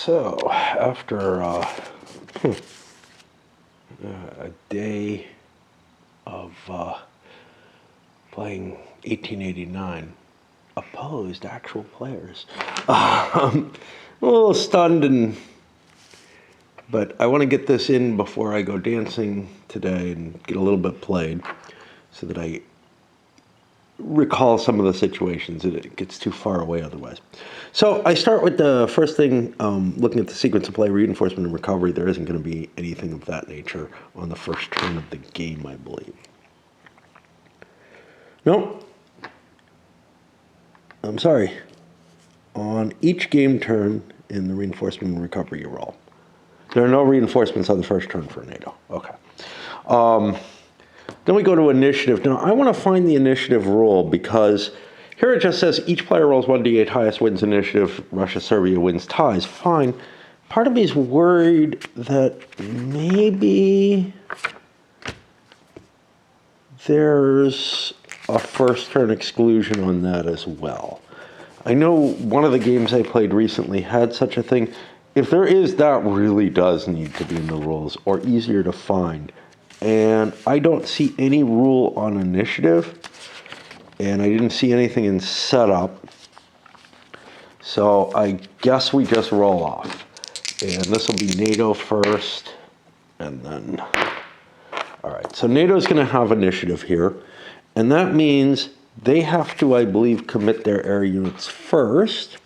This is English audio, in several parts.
So, after a day of playing 1889, opposed actual players, a little stunned, but I want to get this in before I go dancing today and get a little bit played so that I recall some of the situations. It gets too far away otherwise. So I start with the first thing, looking at the sequence of play, reinforcement and recovery. There isn't going to be anything of that nature on the first turn of the game, I believe. No. I'm sorry. On each game turn in the reinforcement and recovery, you roll. There are no reinforcements on the first turn for NATO. Okay. Then we go to initiative. Now, I want to find the initiative rule because here it just says each player rolls 1d8, highest wins initiative, Russia, Serbia wins ties. Fine. Part of me is worried that maybe there's a first turn exclusion on that as well. I know one of the games I played recently had such a thing. If there is, that really does need to be in the rules or easier to find. And I don't see any rule on initiative, and I didn't see anything in setup. So I guess we just roll off. And this will be NATO first, and then... All right, so NATO's going to have initiative here, and that means they have to, I believe, commit their air units first.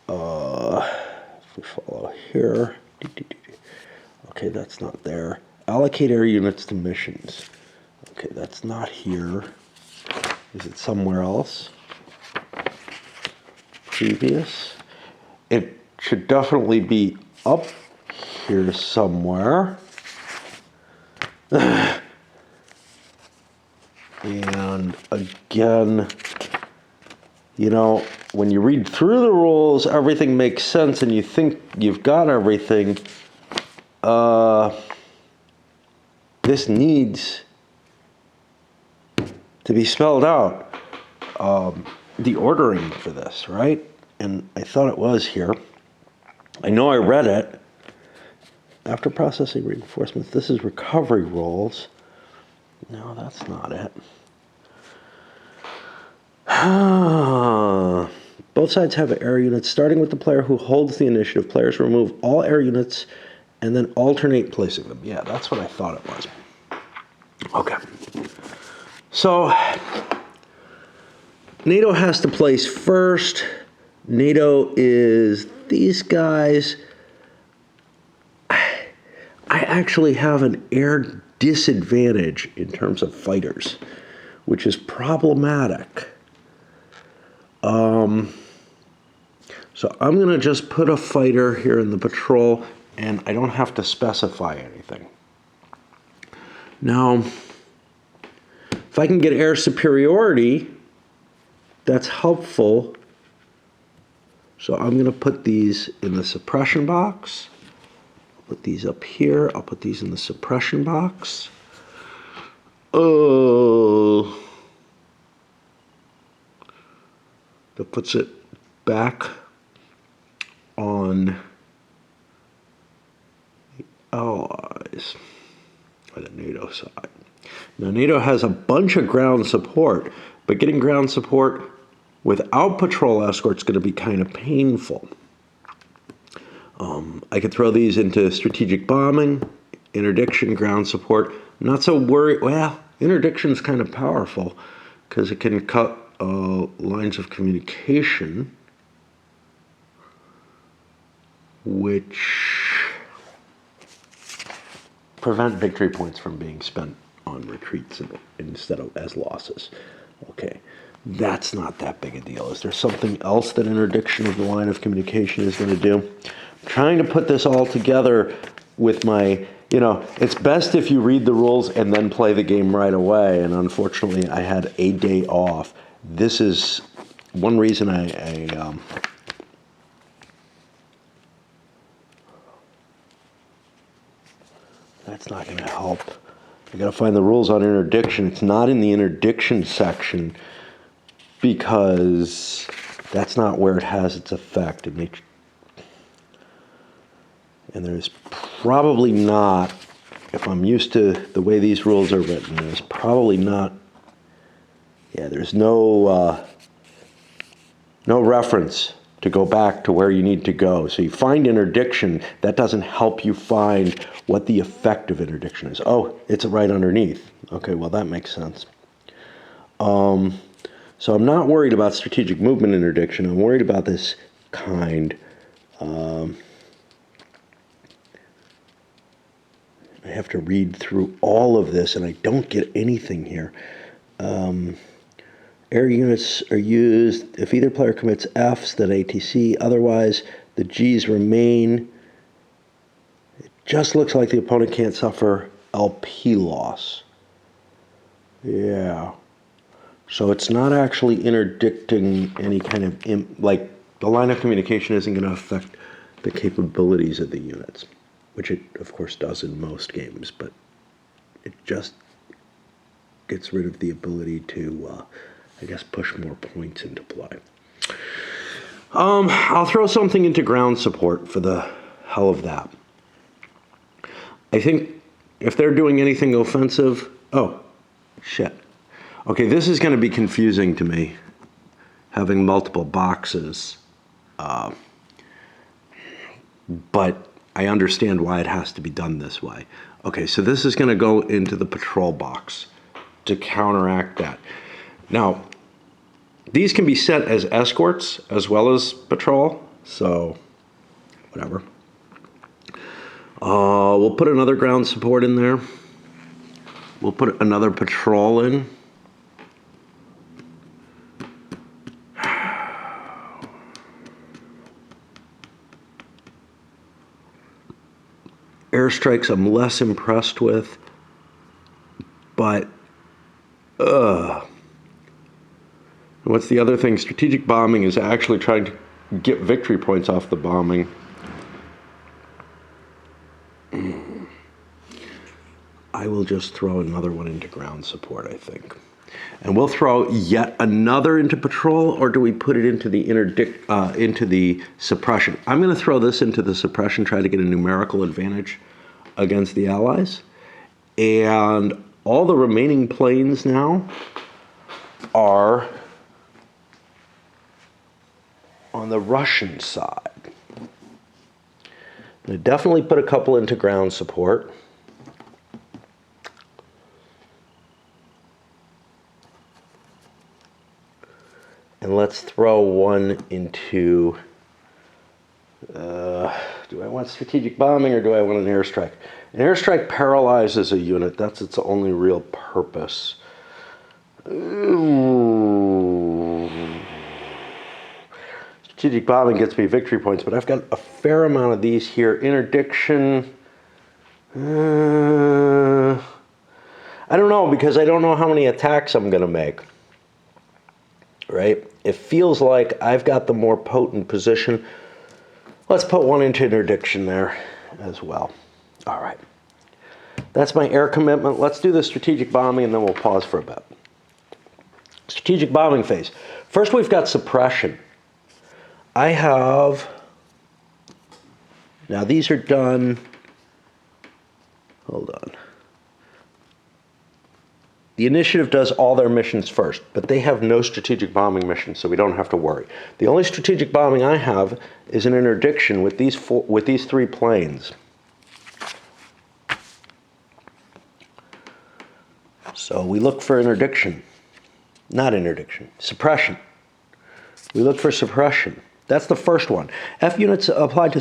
If we follow here... Okay, that's not there. Allocate air units to missions. Okay, that's not here. Is it somewhere else? Previous. It should definitely be up here somewhere. And again, you know, when you read through the rules, everything makes sense and you think you've got everything. This needs to be spelled out, the ordering for this, right? And I thought it was here. I know I read it. After processing reinforcements, this is recovery rolls. No, that's not it. Both sides have air units. Starting with the player who holds the initiative, players remove all air units and then alternate placing them. Yeah, that's what I thought it was. Okay. So, NATO has to place first. NATO is these guys. I actually have an air disadvantage in terms of fighters, which is problematic. So I'm going to just put a fighter here in the patrol, and I don't have to specify anything. Now, if I can get air superiority, that's helpful. So I'm going to put these in the suppression box. I'll put these up here. I'll put these in the suppression box. Oh. That puts it back on the Allies, or the NATO side. Now, NATO has a bunch of ground support, but getting ground support without patrol escort is going to be kind of painful. I could throw these into strategic bombing, interdiction, ground support. Not so worried. Well, interdiction is kind of powerful because it can cut lines of communication, which prevent victory points from being spent on retreats instead of as losses. Okay, that's not that big a deal. Is there something else that interdiction of the line of communication is going to do? I'm trying to put this all together with my, you know, it's best if you read the rules and then play the game right away, and unfortunately I had a day off. This is one reason that's not going to help. I got to find the rules on interdiction. It's not in the interdiction section because that's not where it has its effect. And there's probably not, if I'm used to the way these rules are written, there's probably not, yeah, there's no reference to go back to where you need to go. So you find interdiction, that doesn't help you find what the effect of interdiction is. Oh, it's right underneath. Okay, well that makes sense. So I'm not worried about strategic movement interdiction. I'm worried about this kind. I have to read through all of this, and I don't get anything here. Air units are used if either player commits Fs, then ATC. Otherwise, the Gs remain. It just looks like the opponent can't suffer LP loss. Yeah. So it's not actually interdicting any kind of, like, the line of communication isn't going to affect the capabilities of the units, which it, of course, does in most games, but it just gets rid of the ability to, I guess, push more points into play. I'll throw something into ground support for the hell of that. I think if they're doing anything offensive, oh, shit. Okay, this is going to be confusing to me, having multiple boxes, but I understand why it has to be done this way. Okay, so this is going to go into the patrol box to counteract that. Now, these can be set as escorts as well as patrol, so whatever. We'll put another ground support in there. We'll put another patrol in. Airstrikes I'm less impressed with, but what's the other thing? Strategic bombing is actually trying to get victory points off the bombing. I will just throw another one into ground support, I think. And we'll throw yet another into patrol, or do we put it into the into the suppression? I'm going to throw this into the suppression, try to get a numerical advantage against the Allies. And all the remaining planes now are on the Russian side. I definitely put a couple into ground support. And let's throw one into, do I want strategic bombing or do I want an airstrike? An airstrike paralyzes a unit. That's its only real purpose. Strategic bombing gets me victory points, but I've got a fair amount of these here. Interdiction, I don't know, because I don't know how many attacks I'm going to make. Right? It feels like I've got the more potent position. Let's put one into interdiction there as well. All right. That's my air commitment. Let's do the strategic bombing, and then we'll pause for a bit. Strategic bombing phase. First, we've got suppression. I have, now these are done, hold on. The initiative does all their missions first, but they have no strategic bombing missions, so we don't have to worry. The only strategic bombing I have is an interdiction with these three planes. So we look for interdiction, not interdiction, suppression. We look for suppression. That's the first one. F units applied to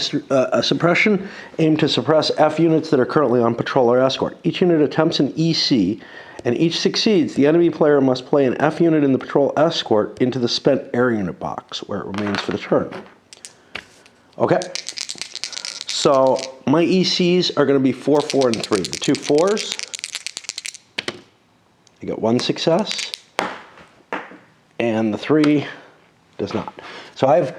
suppression aim to suppress F units that are currently on patrol or escort. Each unit attempts an EC, and each succeeds. The enemy player must play an F unit in the patrol escort into the spent air unit box, where it remains for the turn. Okay. So my ECs are going to be 4, 4, and 3. The 2 4s, I get 1 success, and the 3 does not. So I've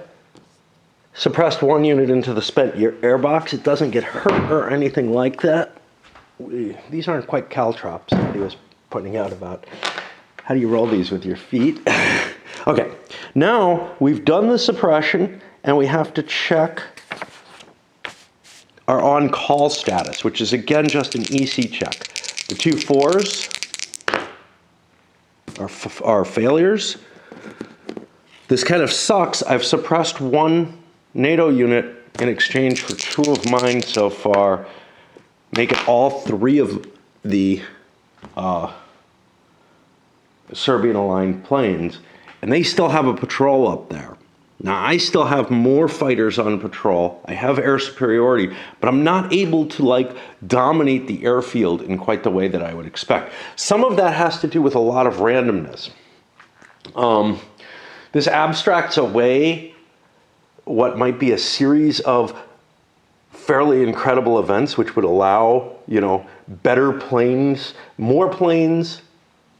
suppressed 1 unit into the spent air box. It doesn't get hurt or anything like that. These aren't quite caltrops that he was pointing out about how do you roll these with your feet. Okay, now we've done the suppression, and we have to check are on call status, which is again just an EC check. The 2 4s are failures. This kind of sucks. I've suppressed 1 NATO unit in exchange for 2 of mine so far. Make it all 3 of the Serbian aligned planes, and they still have a patrol up there. Now, I still have more fighters on patrol. I have air superiority, but I'm not able to like dominate the airfield in quite the way that I would expect. Some of that has to do with a lot of randomness. This abstracts away what might be a series of fairly incredible events, which would allow, you know, better planes, more planes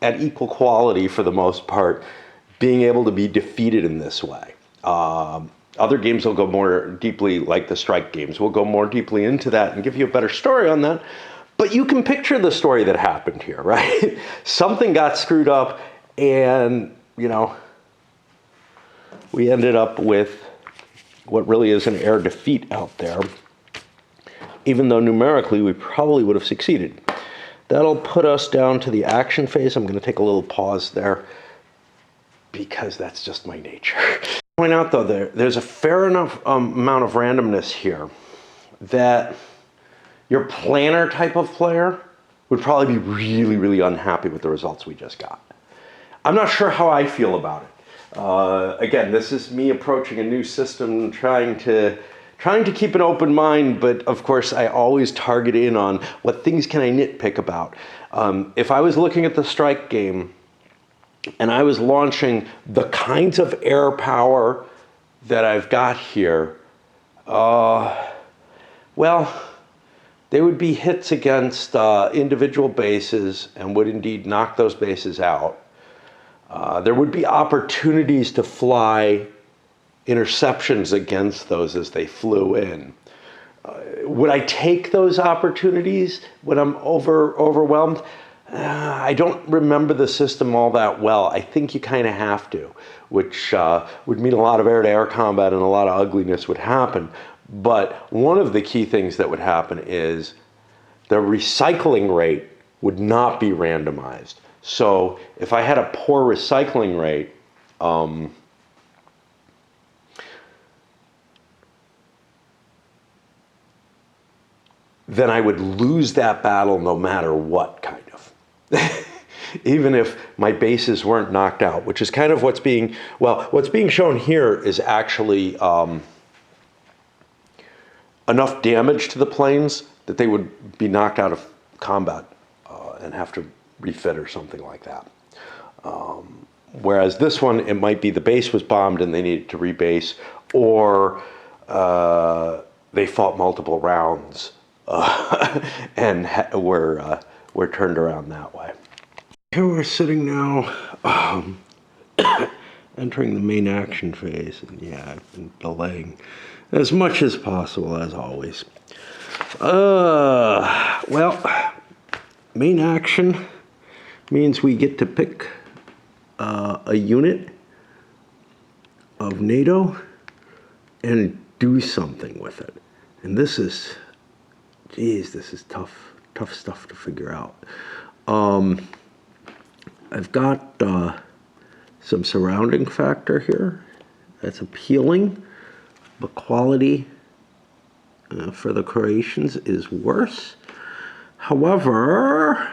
at equal quality for the most part, being able to be defeated in this way. Other games will go more deeply, like the strike games, will go more deeply into that and give you a better story on that. But you can picture the story that happened here, right? Something got screwed up and, you know, we ended up with what really is an air defeat out there, even though numerically we probably would have succeeded. That'll put us down to the action phase. I'm going to take a little pause there because that's just my nature. Point out though, there's a fair enough amount of randomness here that your planner type of player would probably be really, really unhappy with the results we just got. I'm not sure how I feel about it. Again, this is me approaching a new system, trying to keep an open mind, but of course I always target in on what things can I nitpick about. If I was looking at the strike game and I was launching the kinds of air power that I've got here, well, they would be hits against individual bases and would indeed knock those bases out. There would be opportunities to fly interceptions against those as they flew in. Would I take those opportunities when I'm overwhelmed? I don't remember the system all that well. I think you kind of have to, which would mean a lot of air-to-air combat and a lot of ugliness would happen. But one of the key things that would happen is the recycling rate would not be randomized. So if I had a poor recycling rate, then I would lose that battle no matter what, kind of. Even if my bases weren't knocked out, which is kind of what's being shown here is actually enough damage to the planes that they would be knocked out of combat and have to refit or something like that. Whereas this one, it might be the base was bombed and they needed to rebase, or they fought multiple rounds and were turned around that way. Here we're sitting now, entering the main action phase, and yeah, I've been delaying as much as possible, as always. Well, main action means we get to pick a unit of NATO and do something with it. And this is, geez, this is tough stuff to figure out. I've got some surrounding factor here that's appealing, but quality for the Croatians is worse. However,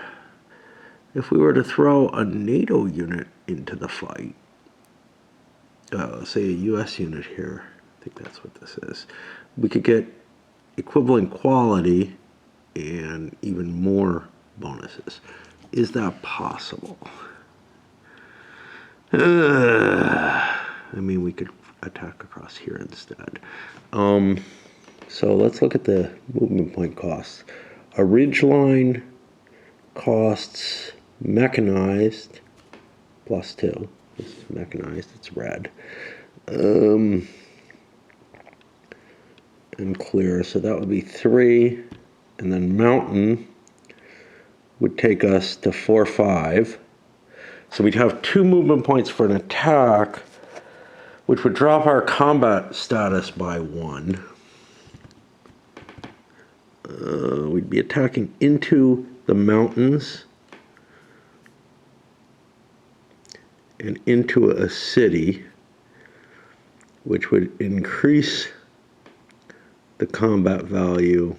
if we were to throw a NATO unit into the fight, say a US unit here, I think that's what this is, we could get equivalent quality and even more bonuses. Is that possible? I mean, we could attack across here instead. So let's look at the movement point costs. A ridgeline costs mechanized +2. This is mechanized, it's red. And clear, so that would be 3. And then mountain would take us to 4, 5. So we'd have 2 movement points for an attack, which would drop our combat status by 1. we'd be attacking into the mountains and into a city, which would increase the combat value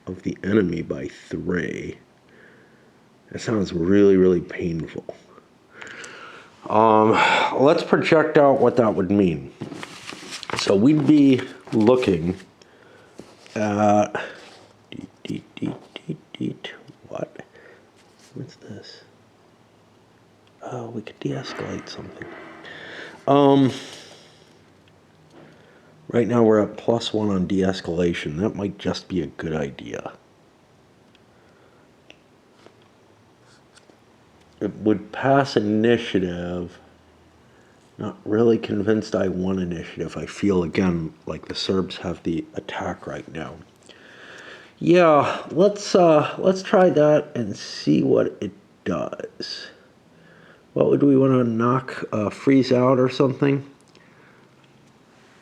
of the enemy by 3. That sounds really, really painful. Let's project out what that would mean. So we'd be looking at what? What's this? Oh, we could de-escalate something. Right now we're at +1 on de-escalation. That might just be a good idea. It would pass initiative. Not really convinced I want initiative. I feel, again, like the Serbs have the attack right now. Yeah, let's try that and see what it does. What would we want to knock, freeze out or something?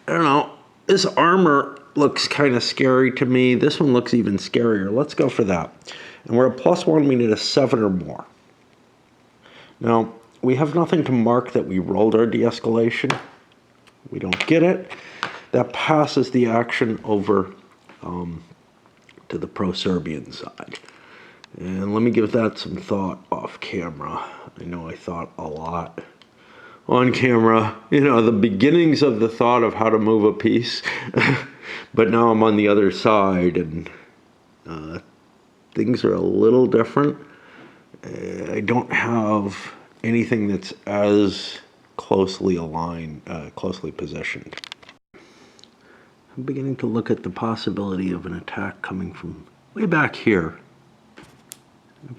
I don't know. This armor looks kind of scary to me. This one looks even scarier. Let's go for that. And we're at +1. We need a 7 or more. Now, we have nothing to mark that we rolled our de-escalation. We don't get it. That passes the action over to the pro-Serbian side. And let me give that some thought off camera. I know I thought a lot on camera, you know, the beginnings of the thought of how to move a piece. But now I'm on the other side, and things are a little different. I don't have anything that's as closely aligned, closely positioned. I'm beginning to look at the possibility of an attack coming from way back here.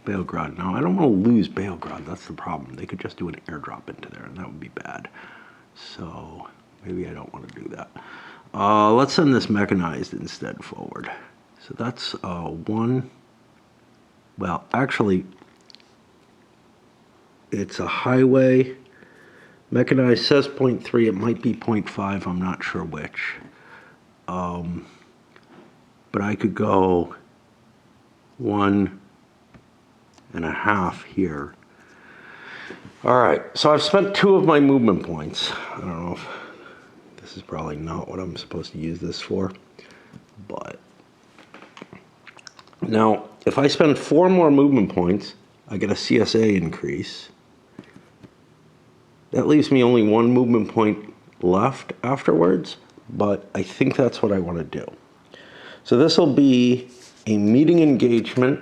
Belgrade. Now, I don't want to lose Belgrade. That's the problem. They could just do an airdrop into there, and that would be bad. So maybe I don't want to do that. Let's send this mechanized instead forward. So that's 1. Well, actually, it's a highway. Mechanized says 0.3. It might be 0.5. I'm not sure which. But I could go 1.5 here. All right, so I've spent 2 of my movement points. I don't know if this is probably not what I'm supposed to use this for, but now if I spend 4 more movement points, I get a CSA increase. That leaves me only 1 movement point left afterwards, but I think that's what I want to do. So this will be a meeting engagement.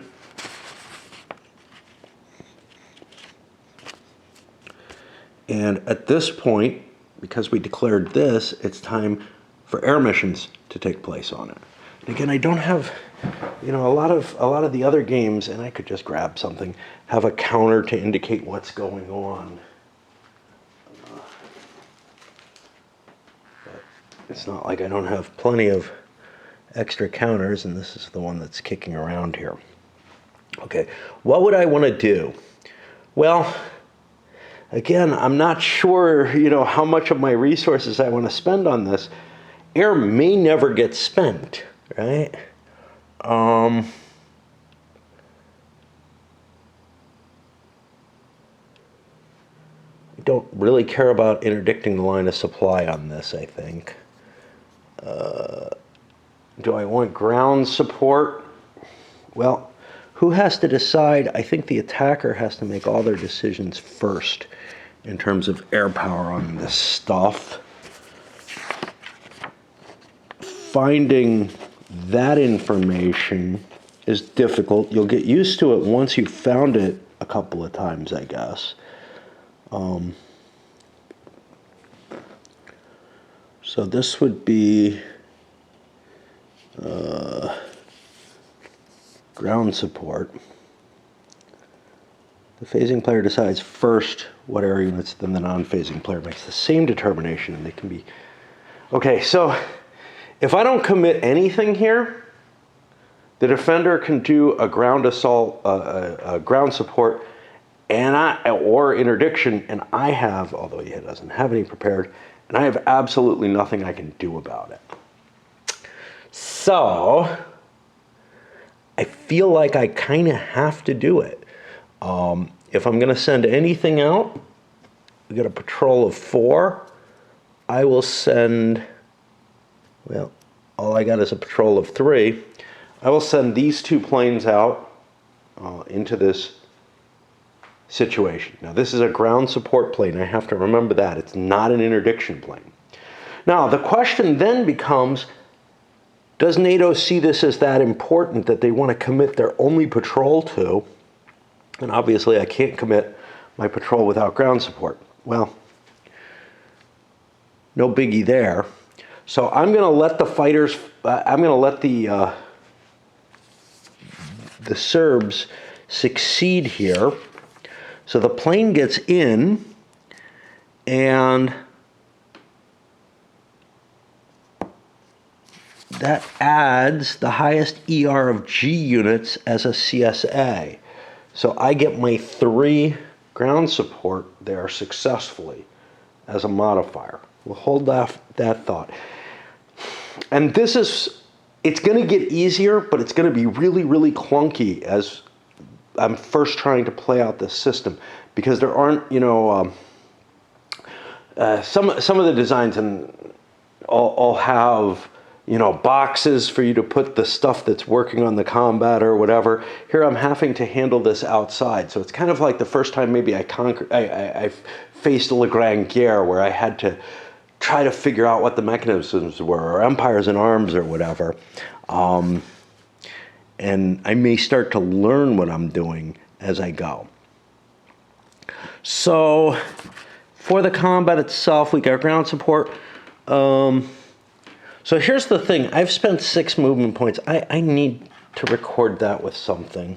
And at this point, because we declared this, it's time for air missions to take place on it. And again, I don't have, you know, a lot of the other games, and I could just grab something, have a counter to indicate what's going on. But it's not like I don't have plenty of extra counters, and this is the one that's kicking around here. Okay, what would I want to do? Well, again, I'm not sure, you know, how much of my resources I want to spend on this. Air may never get spent, right? I don't really care about interdicting the line of supply on this, I think. Do I want ground support? Well, who has to decide? I think the attacker has to make all their decisions first in terms of air power on this stuff. Finding that information is difficult. You'll get used to it once you've found it a couple of times, I guess. So this would be ground support. The phasing player decides first what air units, then the non-phasing player makes the same determination, and they can be... Okay, so if I don't commit anything here, the defender can do a ground assault, a ground support, or interdiction, and I have, although he doesn't have any prepared, and I have absolutely nothing I can do about it. So feel like I kind of have to do it. If I'm going to send anything out, we got a patrol of 4. I will send, well, all I got is a patrol of 3. I will send these 2 planes out into this situation. Now, this is a ground support plane. I have to remember that. It's not an interdiction plane. Now, the question then becomes, does NATO see this as that important that they want to commit their only patrol to? And obviously, I can't commit my patrol without ground support. Well, no biggie there. So I'm going to let the fighters, I'm going to let the Serbs succeed here. So the plane gets in, and that adds the highest ER of G units as a CSA. So I get my 3 ground support there successfully as a modifier. We'll hold that thought. And this is, it's going to get easier, but it's going to be really, really clunky as I'm first trying to play out this system, because there aren't, you know, some of the designs and all have, you know, boxes for you to put the stuff that's working on the combat or whatever. Here I'm having to handle this outside, so it's kind of like the first time maybe I faced a Legrand Guerre, where I had to try to figure out what the mechanisms were, or Empires in Arms or whatever. And I may start to learn what I'm doing as I go. So for the combat itself, we got ground support. So here's the thing. I've spent 6 movement points. I need to record that with something,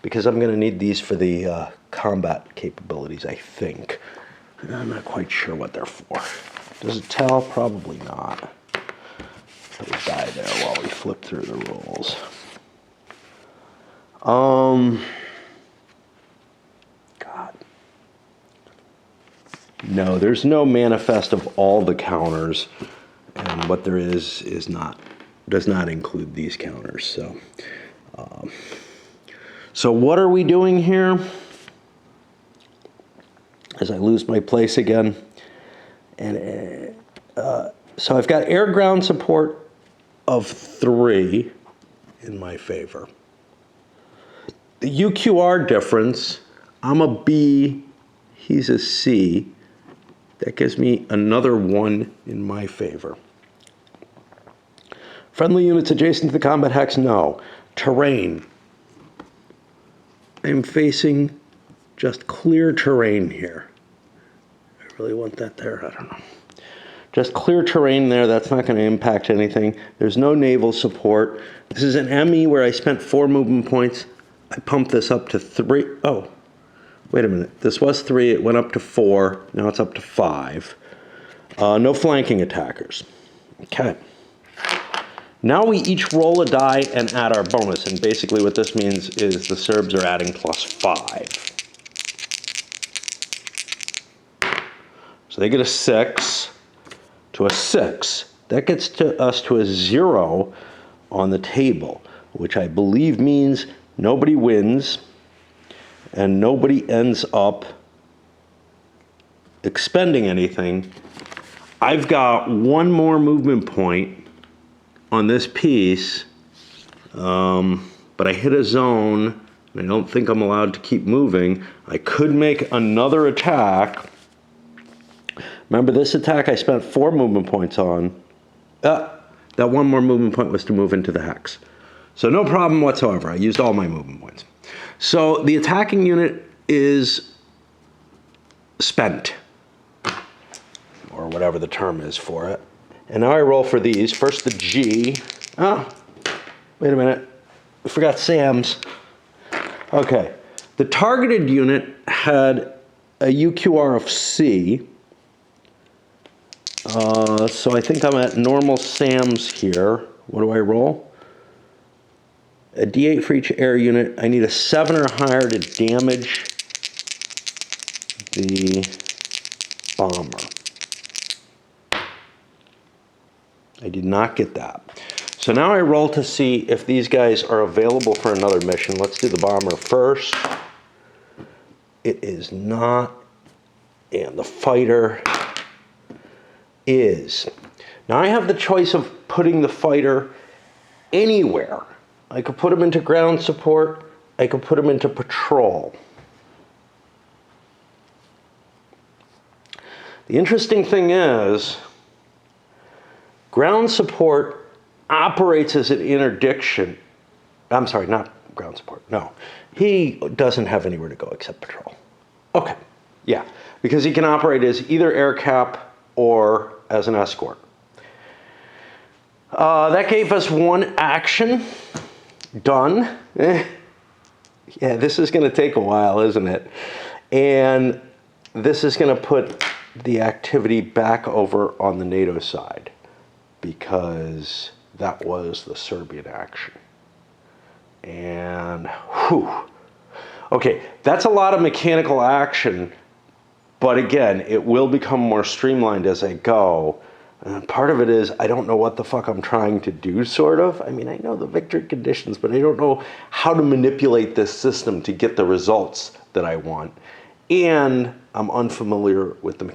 because I'm going to need these for the combat capabilities, I think. I'm not quite sure what they're for. Does it tell? Probably not. Put a die there while we flip through the rules. God. No, there's no manifest of all the counters, and what there is does not include these counters. So what are we doing here? As I lose my place again, and so I've got air ground support of 3 in my favor. The UQR difference, I'm a B, he's a C. That gives me another 1 in my favor. Friendly units adjacent to the combat hex, no. Terrain. I'm facing just clear terrain here. I really want that there, I don't know. Just clear terrain there, that's not going to impact anything. There's no naval support. This is an ME where I spent 4 movement points. I pumped this up to 3. Oh, wait a minute. This was 3. It went up to 4. Now it's up to 5. No flanking attackers. Okay. Now we each roll a die and add our bonus. And basically what this means is the Serbs are adding +5. So they get a 6 to a 6. That gets us to a 0 on the table, which I believe means nobody wins and nobody ends up expending anything. I've got 1 more movement point on this piece, but I hit a zone and I don't think I'm allowed to keep moving. I could make another attack. Remember, this attack I spent 4 movement points on. That 1 more movement point was to move into the hex. So no problem whatsoever. I used all my movement points. So the attacking unit is spent, or whatever the term is for it. And now I roll for these. First the G. Oh, wait a minute. I forgot Sam's. Okay. The targeted unit had a UQR of C. So I think I'm at normal SAMs here. What do I roll? A D8 for each air unit. I need a 7 or higher to damage the bomber. I did not get that. So now I roll to see if these guys are available for another mission. Let's do the bomber first. It is not, and the fighter is. Now I have the choice of putting the fighter anywhere. I could put him into ground support. I could put him into patrol. The interesting thing is, ground support operates as an interdiction. I'm sorry, not ground support. No, he doesn't have anywhere to go except patrol. Okay, yeah, because he can operate as either air cap or as an escort. That gave us one action. Done. Yeah, this is going to take a while, isn't it? And this is going to put the activity back over on the NATO side because that was the Serbian action. And whew. Okay, that's a lot of mechanical action, but again, it will become more streamlined as I go. And part of it is I don't know what the fuck I'm trying to do, sort of. I mean, I know the victory conditions, but I don't know how to manipulate this system to get the results that I want. And I'm unfamiliar with the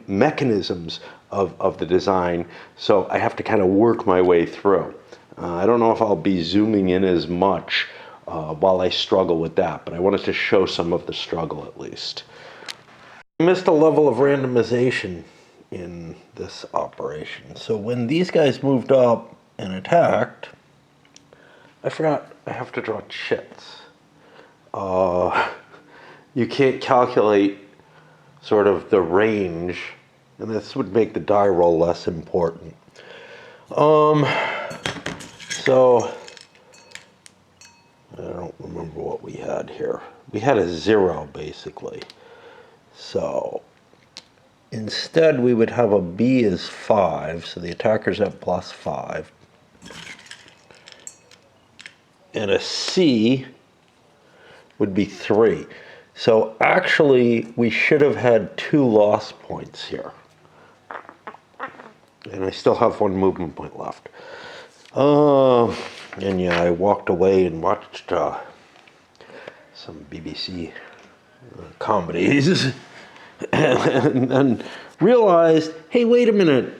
mechanisms of the design, so I have to kind of work my way through. I don't know if I'll be zooming in as much while I struggle with that, but I wanted to show some of the struggle at least. I missed a level of randomization in this operation. So when these guys moved up and attacked, I forgot I have to draw chits. You can't calculate sort of the range, and this would make the die roll less important. So I don't remember what we had here. We had a 0 basically. So instead we would have a B as 5, so the attacker's at +5. And a C would be 3. So actually we should have had 2 loss points here. And I still have 1 movement point left. And yeah, I walked away and watched some BBC comedies and realized, hey, wait a minute,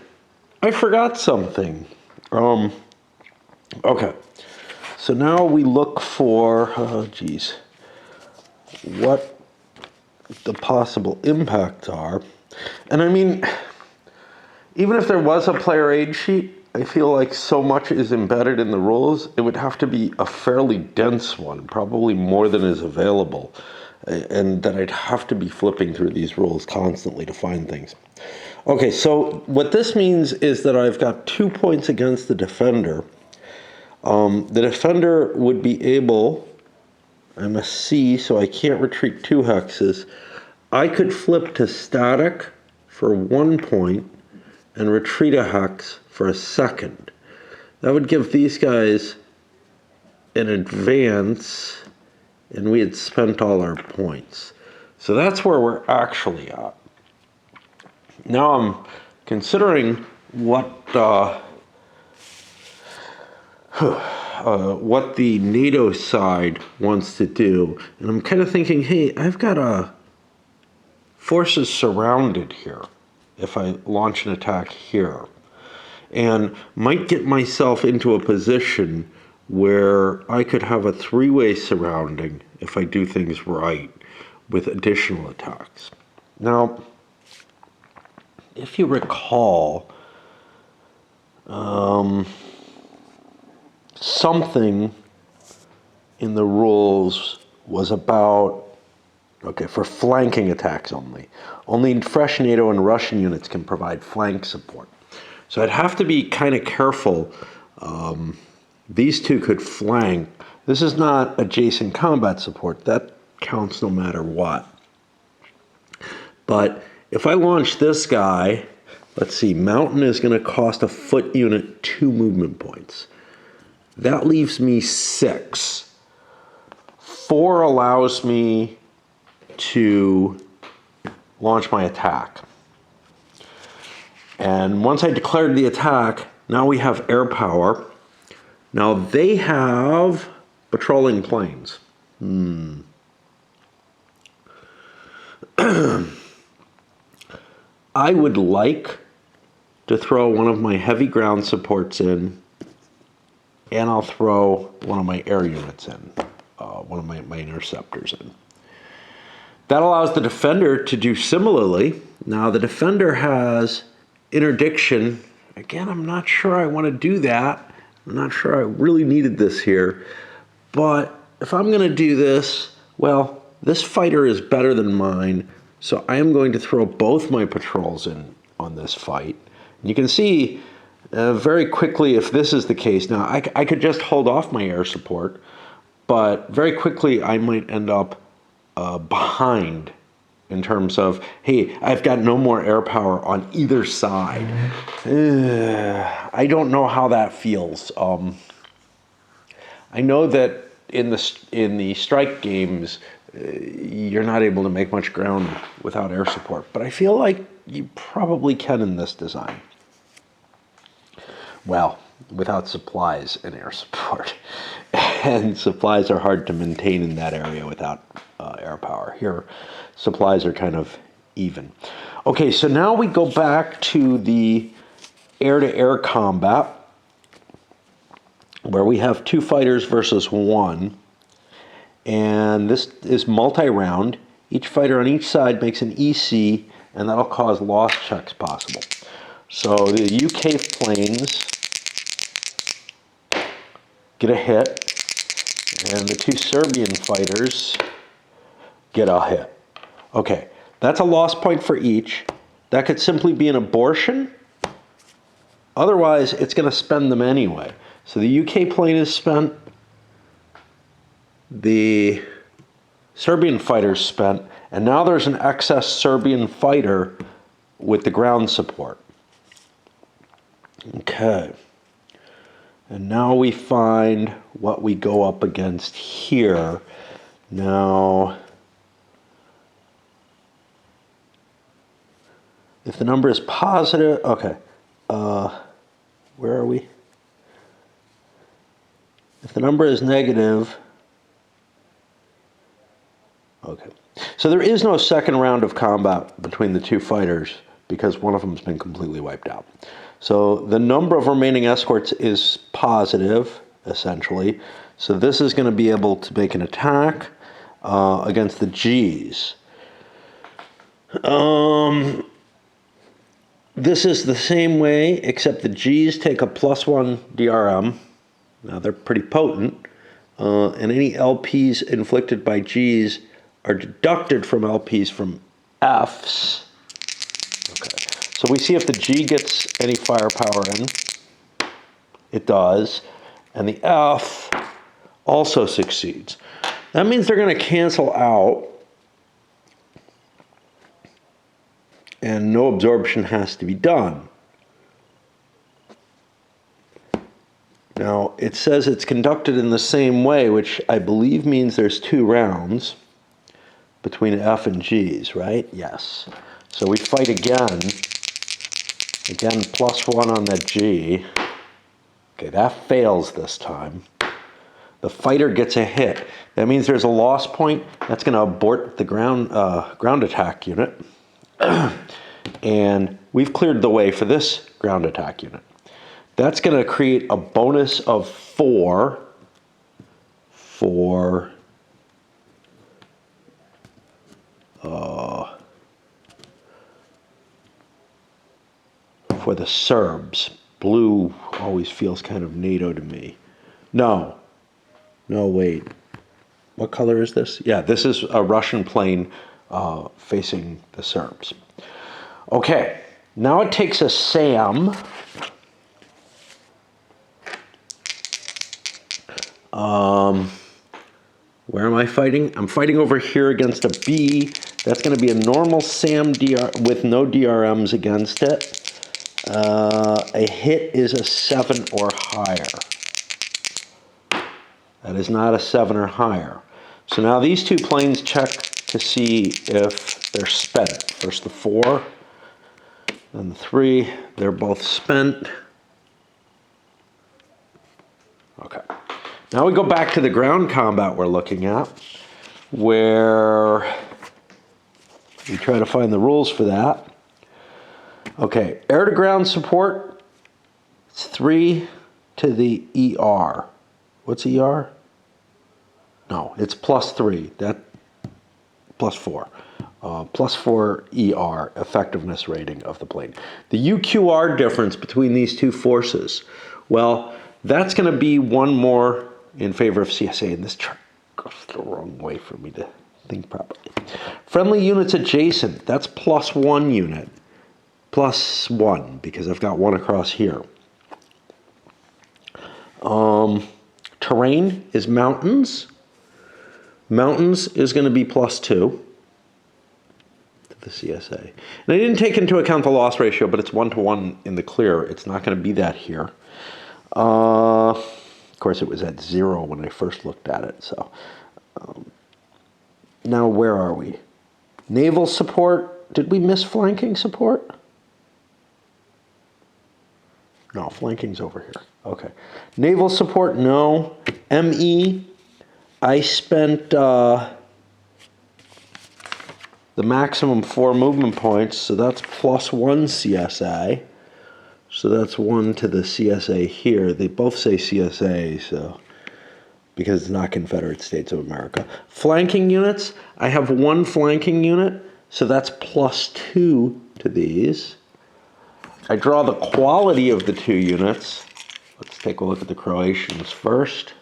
I forgot something. Okay, so now we look for, what the possible impacts are. And I mean, even if there was a player aid sheet, I feel like so much is embedded in the rules, it would have to be a fairly dense one, probably more than is available. And that I'd have to be flipping through these rules constantly to find things. Okay, so what this means is that I've got 2 points against the defender. The defender would be able, I'm a C, so I can't retreat 2 hexes. I could flip to static for 1 point and retreat a hex for a second. That would give these guys an advance, and we had spent all our points. So that's where we're actually at. Now I'm considering what the NATO side wants to do, and I'm kind of thinking, hey, I've got forces surrounded here if I launch an attack here, and might get myself into a position where I could have a 3-way surrounding if I do things right with additional attacks. Now, if you recall, something in the rules was about, okay, for flanking attacks only. Only fresh NATO and Russian units can provide flank support. So I'd have to be kind of careful. These two could flank. This is not adjacent combat support. That counts no matter what. But if I launch this guy, let's see, mountain is going to cost a foot unit 2 movement points. That leaves me 6. 4 allows me to launch my attack. And once I declared the attack, Now we have air power. Now they have patrolling planes. I would like to throw one of my heavy ground supports in, and I'll throw one of my air units in, one of my interceptors in. That allows the defender to do similarly. Now the defender has interdiction. Again, I'm not sure I want to do that. I'm not sure I really needed this here. But if I'm going to do this, well, this fighter is better than mine, so I am going to throw both my patrols in on this fight. And you can see very quickly if this is the case. Now, I could just hold off my air support, but very quickly I might end up behind in terms of, hey, I've got no more air power on either side. I don't know how that feels. I know that in the strike games, you're not able to make much ground without air support, but I feel like you probably can in this design. Well, without supplies and air support. And supplies are hard to maintain in that area without air power. Here, supplies are kind of even. Okay, so now we go back to the air-to-air combat, where we have 2 fighters versus 1. And this is multi-round. Each fighter on each side makes an EC, and that'll cause loss checks possible. So the UK planes get a hit, and the 2 Serbian fighters get a hit. Okay, that's a loss point for each. That could simply be an abortion. Otherwise, it's going to spend them anyway. So the UK plane is spent. The Serbian fighter's spent. And now there's an excess Serbian fighter with the ground support. Okay. And now we find what we go up against here. Now, if the number is positive, okay. Where are we? If the number is negative, okay. So there is no second round of combat between the 2 fighters because one of them has been completely wiped out. So the number of remaining escorts is positive, essentially. So this is going to be able to make an attack against the Gs. This is the same way, except the Gs take a +1 DRM. Now they're pretty potent, and any LPs inflicted by Gs are deducted from LPs from Fs. Okay, so we see if the G gets any firepower in. It does, and the F also succeeds. That means they're going to cancel out, and no absorption has to be done. Now, it says it's conducted in the same way, which I believe means there's 2 rounds between F and Gs, right? Yes. So we fight again. Again, +1 on that G. Okay, that fails this time. The fighter gets a hit. That means there's a loss point. That's going to abort the ground attack unit. And we've cleared the way for this ground attack unit. That's going to create a bonus of 4 for the Serbs. Blue always feels kind of NATO to me. No, wait. What color is this? Yeah, this is a Russian plane facing the Serbs. Okay, now it takes a SAM. Where am I fighting? I'm fighting over here against a B. That's going to be a normal SAM DR with no DRMs against it. A hit is a 7 or higher. That is not a 7 or higher. So now these 2 planes check to see if they're spent. First the 4, then the 3. They're both spent. Now we go back to the ground combat we're looking at, where we try to find the rules for that. Okay, air to ground support, it's 3 to the ER. What's ER? No, it's +3, that +4. +4 ER, effectiveness rating of the plane. The UQR difference between these two forces, well, that's going to be one more in favor of CSA, and this chart goes the wrong way for me to think properly. Friendly units adjacent, that's +1 unit. +1, because I've got one across here. Terrain is mountains. Mountains is going to be +2 to the CSA. And I didn't take into account the loss ratio, but it's 1-to-1 in the clear. It's not going to be that here. Of course, it was at 0 when I first looked at it. So now where are we? Naval support. Did we miss flanking support? No, flanking's over here. Okay. Naval support, no. ME, I spent the maximum 4 movement points, so that's +1 CSA. So that's 1 to the CSA here. They both say CSA, so because it's not Confederate States of America. Flanking units, I have 1 flanking unit, so that's +2 to these. I draw the quality of the 2 units. Let's take a look at the Croatians first.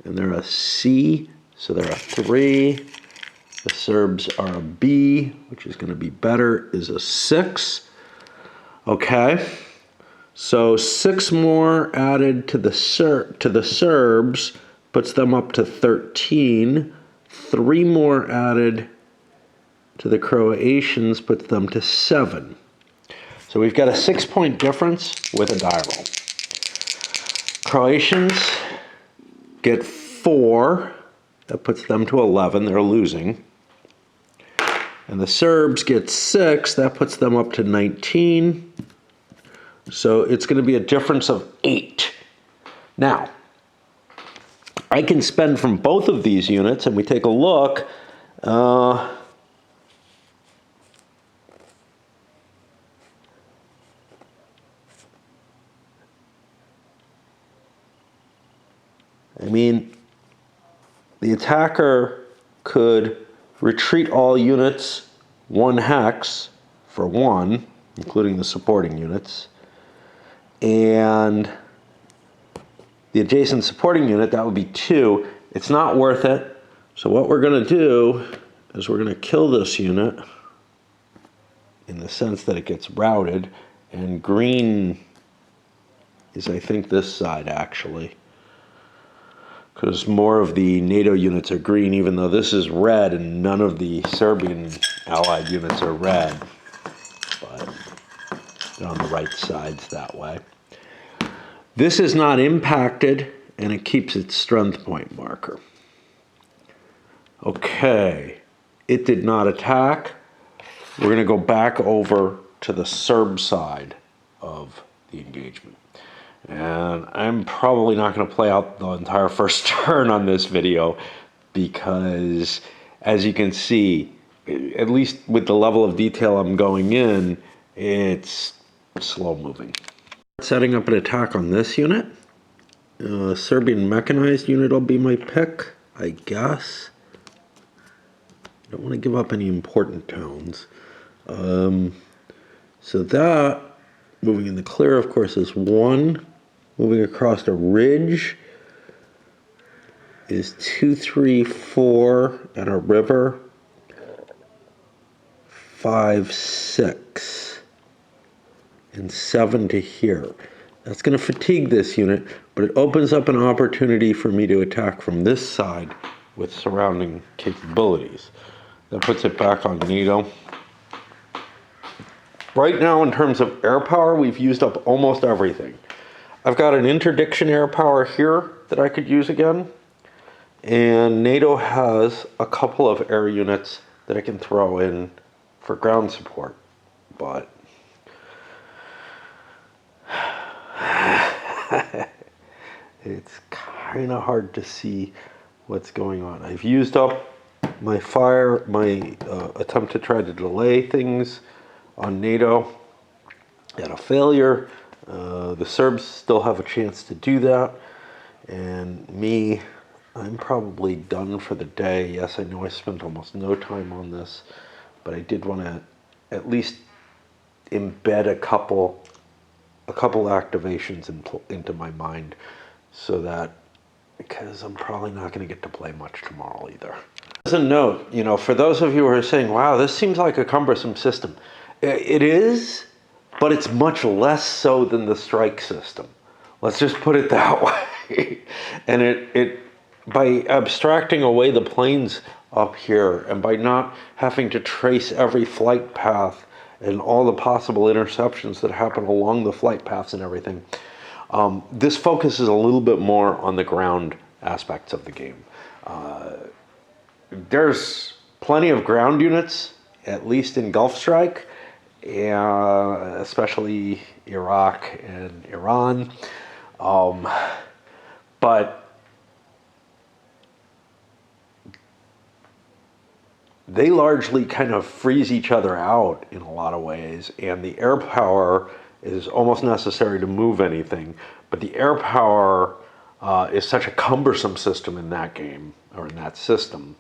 And they're a C, so they're a 3. The Serbs are a B, which is going to be better, is a 6. Okay, so 6 more added to the Serbs puts them up to 13. 3 more added to the Croatians puts them to 7. So we've got a 6-point difference with a die roll. Croatians get 4. That puts them to 11. They're losing. And the Serbs get 6. That puts them up to 19. So it's going to be a difference of 8. Now, I can spend from both of these units, and we take a look. I mean, the attacker could retreat all units 1 hex for 1, including the supporting units. And the adjacent supporting unit, that would be 2. It's not worth it. So what we're going to do is we're going to kill this unit in the sense that it gets routed. And green is, I think, this side, actually. Because more of the NATO units are green, even though this is red and none of the Serbian allied units are red. But they're on the right sides that way. This is not impacted, and it keeps its strength point marker. Okay, it did not attack. We're going to go back over to the Serb side of the engagement. And I'm probably not going to play out the entire first turn on this video because, as you can see, at least with the level of detail I'm going in, it's slow moving. Setting up an attack on this unit. Serbian mechanized unit will be my pick, I guess. I don't want to give up any important towns. So that, moving in the clear, of course, is 1. Moving across a ridge is 2, 3, 4 at a river. 5, 6. And 7 to here. That's going to fatigue this unit, but it opens up an opportunity for me to attack from this side with surrounding capabilities. That puts it back on NATO. Right now, in terms of air power, we've used up almost everything. I've got an interdiction air power here that I could use again. And NATO has a couple of air units that I can throw in for ground support. But it's kind kind of hard to see what's going on. I've used up my attempt to try to delay things on NATO at a failure. The Serbs still have a chance to do that. And me, I'm probably done for the day. Yes, I know I spent almost no time on this, but I did want to at least embed a couple activations into my mind, so that, because I'm probably not going to get to play much tomorrow either. As a note, for those of you who are saying, wow, this seems like a cumbersome system, it is, but it's much less so than the strike system. Let's just put it that way. And it by abstracting away the planes up here, and by not having to trace every flight path and all the possible interceptions that happen along the flight paths and everything, this focuses a little bit more on the ground aspects of the game. There's plenty of ground units, at least in Gulf Strike, especially Iraq and Iran. But they largely kind of freeze each other out in a lot of ways, and the air power is almost necessary to move anything. But the air power is such a cumbersome system in that game, or in that system,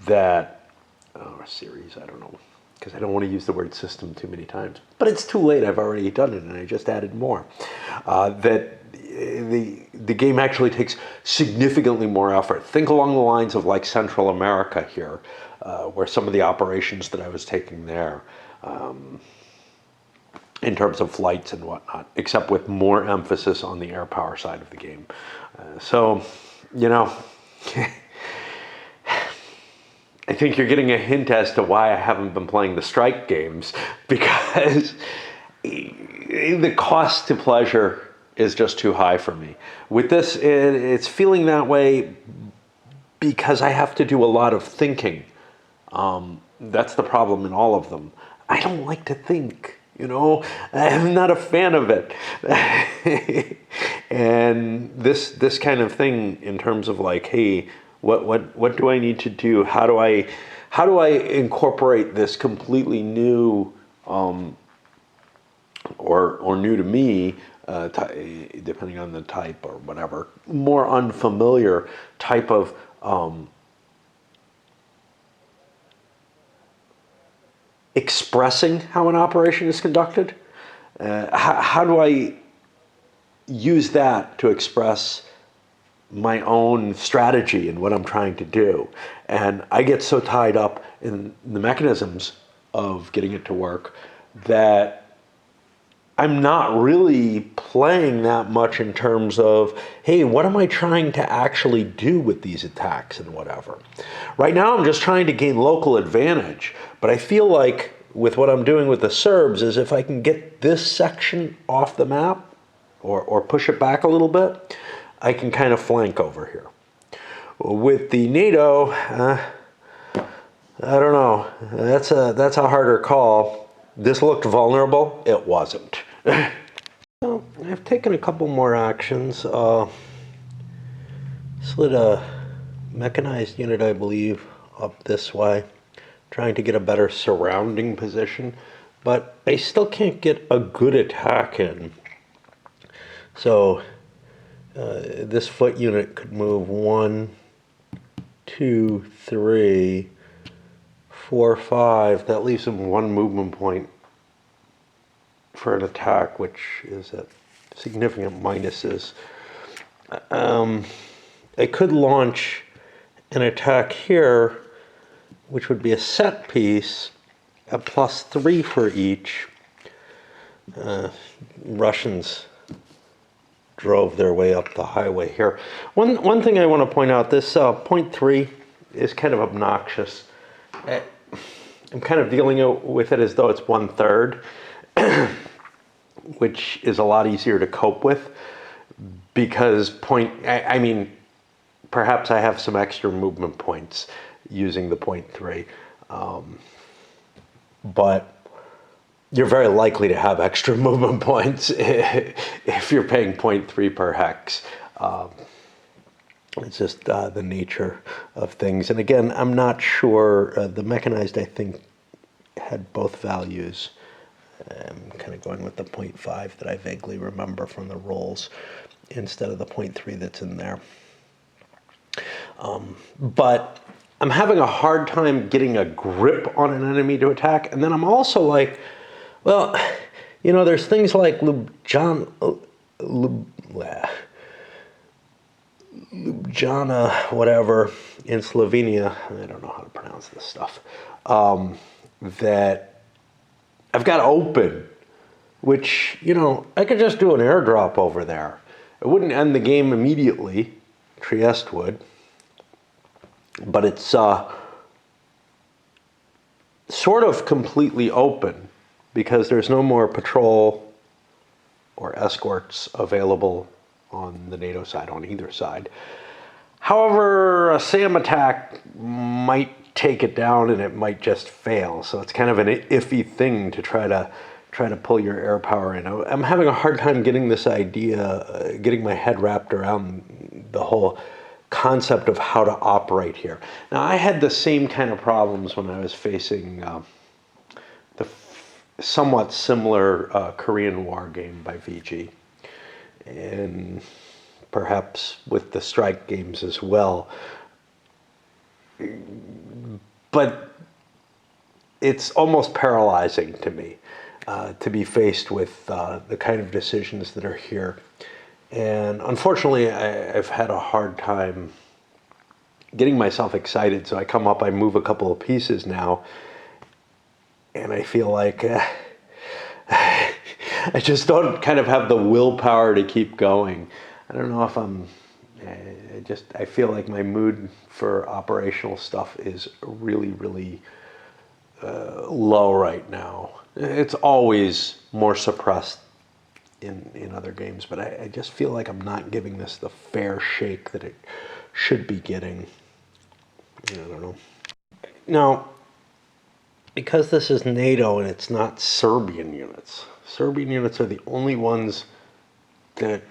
that, or series, I don't know, because I don't want to use the word system too many times. But it's too late, I've already done it, and I just added more. That the game actually takes significantly more effort. Think along the lines of like Central America here, where some of the operations that I was taking there, in terms of flights and whatnot, except with more emphasis on the air power side of the game. So, I think you're getting a hint as to why I haven't been playing the strike games, because the cost to pleasure is just too high for me. With this, it's feeling that way because I have to do a lot of thinking. That's the problem in all of them. I don't like to think, I'm not a fan of it. And this kind of thing, in terms of like, hey, what do I need to do? How do I incorporate this completely new, or new to me, depending on the type or whatever, more unfamiliar type of expressing how an operation is conducted? How do I use that to express my own strategy and what I'm trying to do? And I get so tied up in the mechanisms of getting it to work that I'm not really playing that much in terms of, hey, what am I trying to actually do with these attacks and whatever. Right now I'm just trying to gain local advantage, but I feel like with what I'm doing with the Serbs is, if I can get this section off the map, or push it back a little bit, I can kind of flank over here. With the NATO, I don't know. That's a harder call. This looked vulnerable. It wasn't. So I've taken a couple more actions. Slid a mechanized unit, I believe, up this way, trying to get a better surrounding position, but I still can't get a good attack in. So this foot unit could move 1, 2, 3, 4, 5. That leaves him 1 movement point for an attack, which is at significant minuses. I could launch an attack here, which would be a set piece at +3 for each. Russians drove their way up the highway here. One thing I want to point out, this .3 is kind of obnoxious. I'm kind of dealing with it as though it's 1/3, which is a lot easier to cope with, because perhaps I have some extra movement points using the .3, but you're very likely to have extra movement points if you're paying .3 per hex. It's just the nature of things. And again, I'm not sure. The mechanized, I think, had both values. I'm kind of going with the 0.5 that I vaguely remember from the rolls instead of the 0.3 that's in there. But I'm having a hard time getting a grip on an enemy to attack. And then I'm also like, well, you know, there's things like Ljubljana, whatever, in Slovenia. I don't know how to pronounce this stuff. That I've got open, which, you know, I could just do an airdrop over there. It wouldn't end the game immediately. Trieste would. But it's sort of completely open because there's no more patrol or escorts available on the NATO side, on either side. However, a SAM attack might take it down and it might just fail. So it's kind of an iffy thing to try to pull your air power in. I'm having a hard time getting this idea, getting my head wrapped around the whole concept of how to operate here. Now, I had the same kind of problems when I was facing the somewhat similar Korean War game by VG, and perhaps with the strike games as well. But it's almost paralyzing to me to be faced with the kind of decisions that are here. And unfortunately, I've had a hard time getting myself excited. So I come up, I move a couple of pieces now, and I feel like I just don't kind of have the willpower to keep going. I don't know if I feel like my mood for operational stuff is really, really low right now. It's always more suppressed in other games, but I just feel like I'm not giving this the fair shake that it should be getting. I don't know. Now, because this is NATO and it's not Serbian units are the only ones that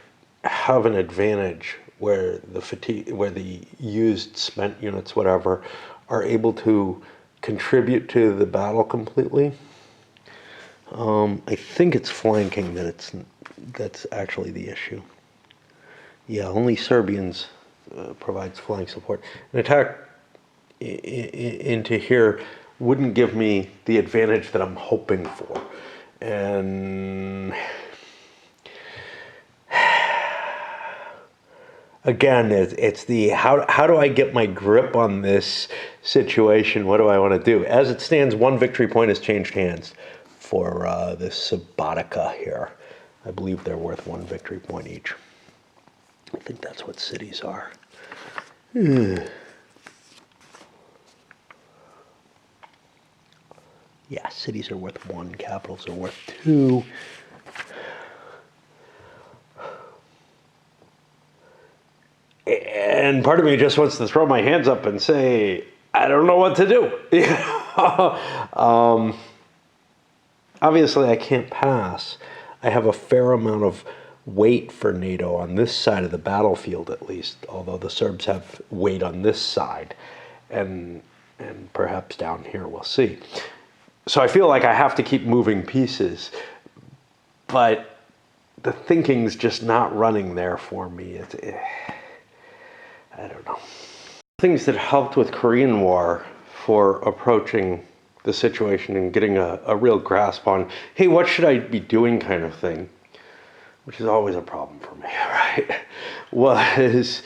have an advantage where the used, spent units, whatever, are able to contribute to the battle completely. I think it's flanking that's actually the issue. Yeah, only Serbians provides flank support. An attack into here wouldn't give me the advantage that I'm hoping for. And again, it's the how do I get my grip on this situation? What do I want to do? As it stands, one victory point has changed hands for this Subotica here. I believe they're worth one victory point each. I think that's what cities are. Yeah, cities are worth one, capitals are worth two. And part of me just wants to throw my hands up and say, I don't know what to do. Obviously, I can't pass. I have a fair amount of weight for NATO on this side of the battlefield, at least, although the Serbs have weight on this side, and perhaps down here, we'll see. So I feel like I have to keep moving pieces, but the thinking's just not running there for me. I don't know. Things that helped with Korean War for approaching the situation and getting a real grasp on, hey, what should I be doing kind of thing, which is always a problem for me, right, was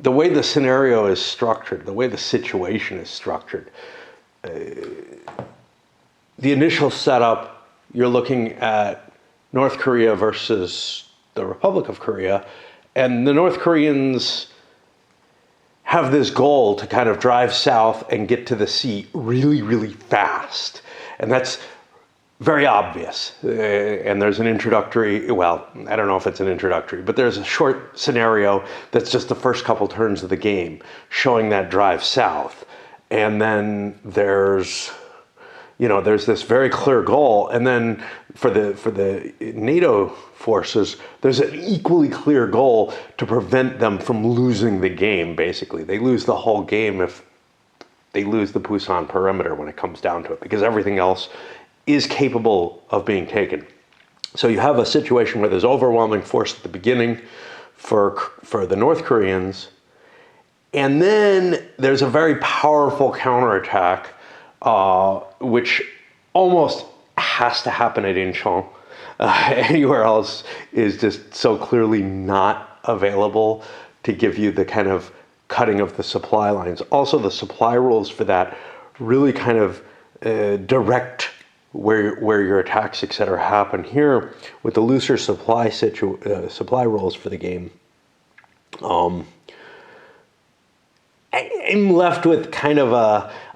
the way the scenario is structured, the way the situation is structured. The initial setup, you're looking at North Korea versus the Republic of Korea, and the North Koreans have this goal to kind of drive south and get to the sea really, really fast. And that's very obvious. And there's an introductory, well, I don't know if it's an introductory, but there's a short scenario that's just the first couple turns of the game showing that drive south. And then there's there's this very clear goal, and then for the NATO forces, there's an equally clear goal to prevent them from losing the game. Basically, they lose the whole game if they lose the Busan perimeter when it comes down to it, because everything else is capable of being taken. So you have a situation where there's overwhelming force at the beginning for the North Koreans, and then there's a very powerful counterattack, which almost has to happen at Incheon. Anywhere else is just so clearly not available to give you the kind of cutting of the supply lines. Also, the supply rules for that really kind of direct where your attacks, etc., happen. Here, with the looser supply rules for the game, I'm left with kind of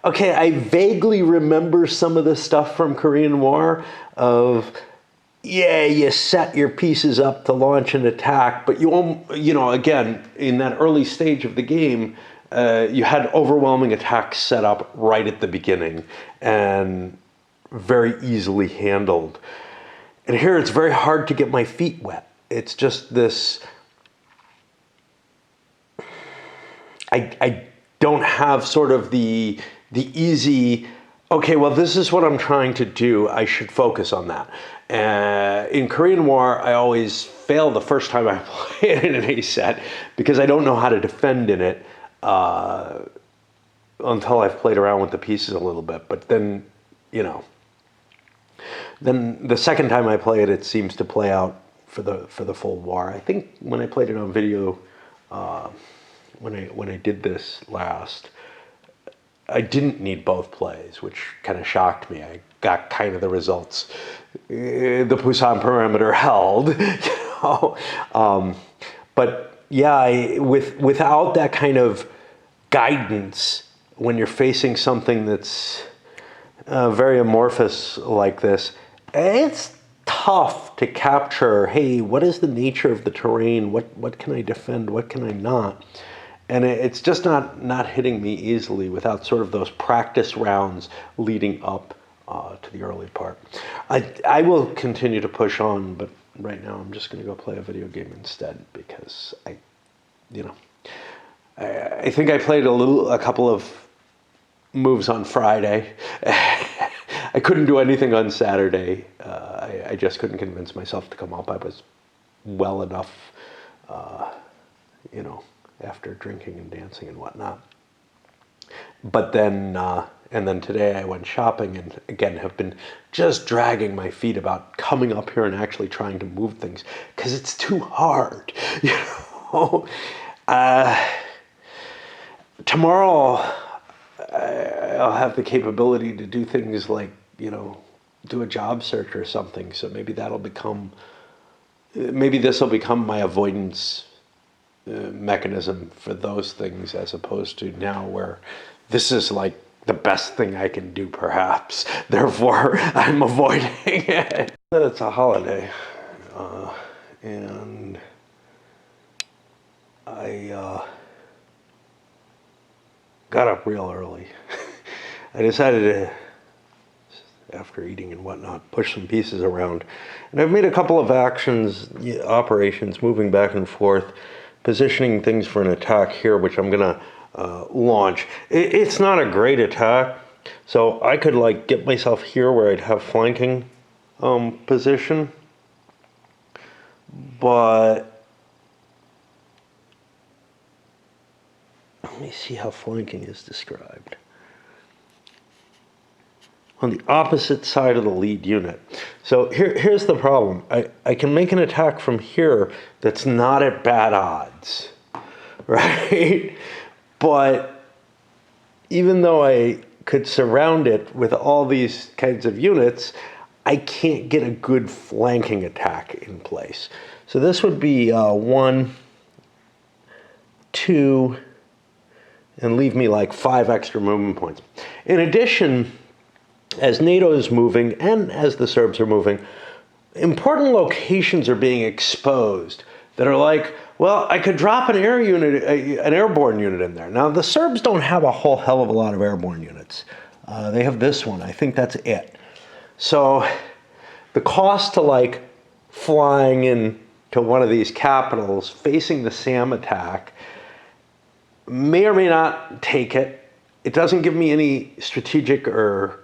I vaguely remember some of the stuff from Korean War of, you set your pieces up to launch an attack, but again, in that early stage of the game, you had overwhelming attacks set up right at the beginning and very easily handled. And here it's very hard to get my feet wet. It's just this, I don't have sort of the easy, okay, well, this is what I'm trying to do, I should focus on that. In Korean War, I always fail the first time I play it in a set because I don't know how to defend in it until I've played around with the pieces a little bit. But then, then the second time I play it, it seems to play out for the full war. I think when I played it on video, when I did this last, I didn't need both plays, which kind of shocked me. I got kind of the results. The Busan perimeter held, but yeah, without that kind of guidance, when you're facing something that's very amorphous like this, it's tough to capture, hey, what is the nature of the terrain? What can I defend? What can I not? And it's just not hitting me easily without sort of those practice rounds leading up to the early part. I will continue to push on, but right now I'm just going to go play a video game instead because I think I played a couple of moves on Friday. I couldn't do anything on Saturday. I just couldn't convince myself to come up. I was well enough, after drinking and dancing and whatnot. But then, and then today I went shopping and again have been just dragging my feet about coming up here and actually trying to move things because it's too hard, Tomorrow, I'll have the capability to do things like, do a job search or something. So maybe this will become my avoidance mechanism for those things, as opposed to now where this is like the best thing I can do, perhaps. Therefore, I'm avoiding it. It's a holiday, and I got up real early. I decided to, after eating and whatnot, push some pieces around. And I've made a couple of operations, moving back and forth, positioning things for an attack here, which I'm going to launch. It's not a great attack, so I could get myself here where I'd have flanking position. But let me see how flanking is described. On the opposite side of the lead unit. So here's the problem. I can make an attack from here that's not at bad odds, right? But even though I could surround it with all these kinds of units, I can't get a good flanking attack in place. So this would be 1, 2, and leave me 5 extra movement points. In addition, as NATO is moving and as the Serbs are moving, important locations are being exposed that are well, I could drop an airborne unit in there. Now, the Serbs don't have a whole hell of a lot of airborne units. They have this one. I think that's it. So the cost to like flying in to one of these capitals facing the SAM attack may or may not take it. It doesn't give me any strategic or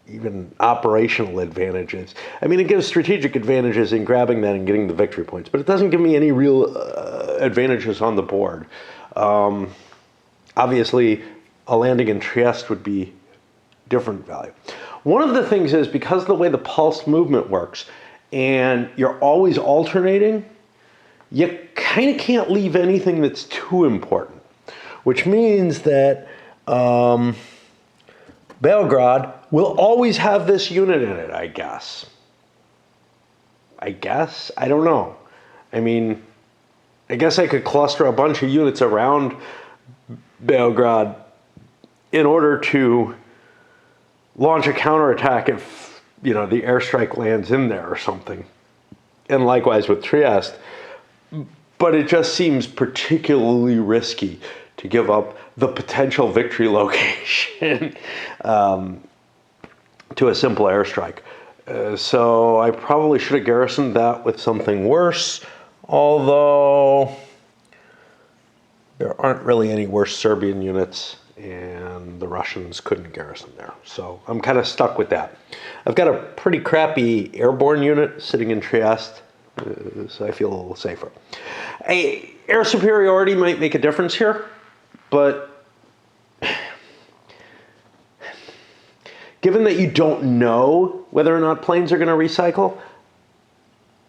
even operational advantages. I mean, it gives strategic advantages in grabbing that and getting the victory points, but it doesn't give me any real advantages on the board. Obviously, a landing in Trieste would be different value. One of the things is, because of the way the pulse movement works, and you're always alternating, you kind of can't leave anything that's too important, which means that Belgrade will always have this unit in it, I guess. I don't know. I mean, I guess I could cluster a bunch of units around Belgrade in order to launch a counterattack if, you know, the airstrike lands in there or something. And likewise with Trieste. But it just seems particularly risky to give up the potential victory location to a simple airstrike. So I probably should have garrisoned that with something worse, although there aren't really any worse Serbian units, and the Russians couldn't garrison there. So I'm kind of stuck with that. I've got a pretty crappy airborne unit sitting in Trieste, so I feel a little safer. Air superiority might make a difference here, but given that you don't know whether or not planes are going to recycle,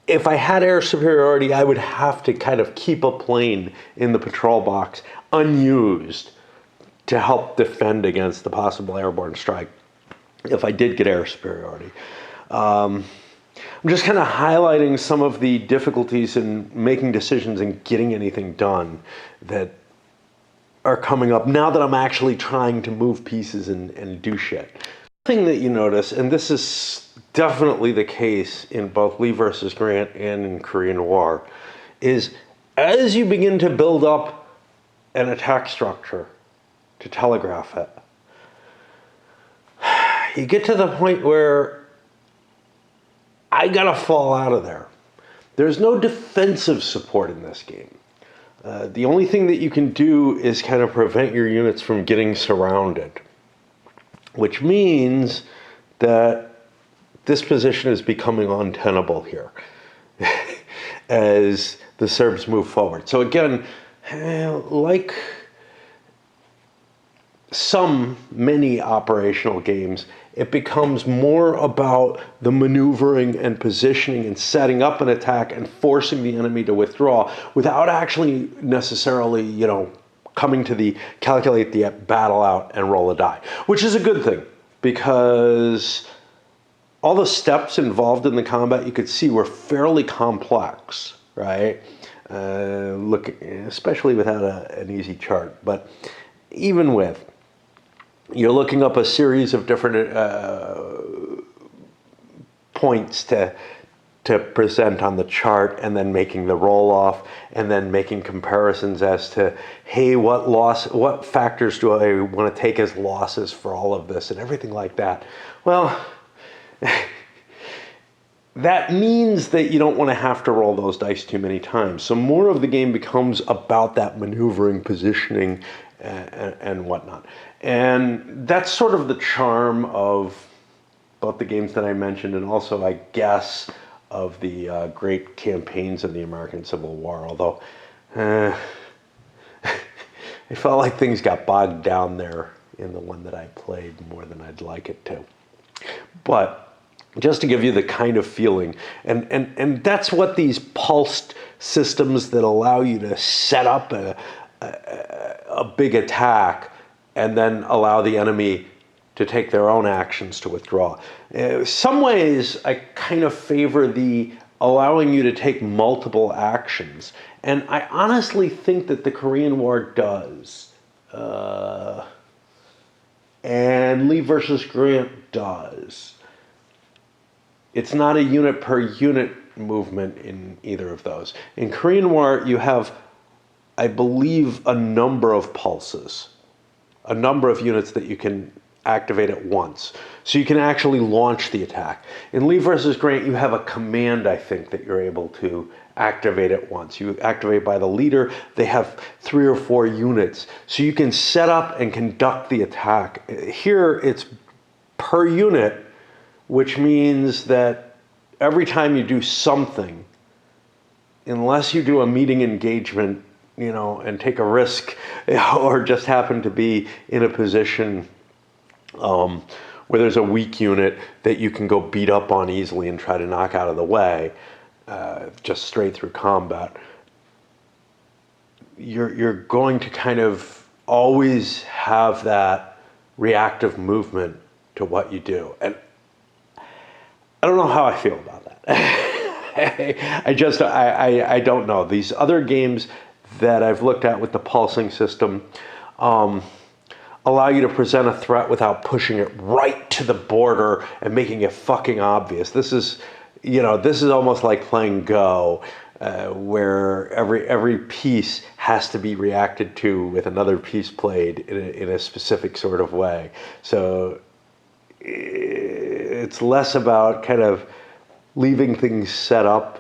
if I had air superiority, I would have to kind of keep a plane in the patrol box unused to help defend against the possible airborne strike if I did get air superiority. I'm just kind of highlighting some of the difficulties in making decisions and getting anything done that are coming up now that I'm actually trying to move pieces and do shit. The thing that you notice, and this is definitely the case in both Lee versus Grant and in Korean War, is as you begin to build up an attack structure to telegraph it, you get to the point where I gotta fall out of there. There's no defensive support in this game. The only thing that you can do is kind of prevent your units from getting surrounded, which means that this position is becoming untenable here as the Serbs move forward. So again, like many operational games, it becomes more about the maneuvering and positioning and setting up an attack and forcing the enemy to withdraw without actually necessarily, you know, coming to calculate the battle out and roll a die, which is a good thing, because all the steps involved in the combat you could see were fairly complex, right? Look, especially without an easy chart, but even with, you're looking up a series of different points to present on the chart, and then making the roll off, and then making comparisons as to, hey, what factors do I want to take as losses for all of this and everything like that. Well, that means that you don't want to have to roll those dice too many times. So more of the game becomes about that maneuvering, positioning, and whatnot. And that's sort of the charm of both the games that I mentioned, and also, I guess, of the great campaigns of the American Civil War, although I felt like things got bogged down there in the one that I played more than I'd like it to. But just to give you the kind of feeling, and that's what these pulsed systems that allow you to set up a big attack and then allow the enemy to take their own actions to withdraw. Some ways I kind of favor the allowing you to take multiple actions, and I honestly think that the Korean War does, and Lee versus Grant does. It's not a unit per unit movement in either of those. In Korean War, you have, I believe, a number of pulses, a number of units that you can activate it once. So you can actually launch the attack. In Lee versus Grant, you have a command, I think, that you're able to activate it once. You activate by the leader. They have 3 or 4 units. So you can set up and conduct the attack. Here, it's per unit, which means that every time you do something, unless you do a meeting engagement, and take a risk, or just happen to be in a position where there's a weak unit that you can go beat up on easily and try to knock out of the way, just straight through combat, you're going to kind of always have that reactive movement to what you do. And I don't know how I feel about that. I don't know. These other games that I've looked at with the pulsing system allow you to present a threat without pushing it right to the border and making it fucking obvious. This is almost like playing Go, where every piece has to be reacted to with another piece played in a specific sort of way. So it's less about kind of leaving things set up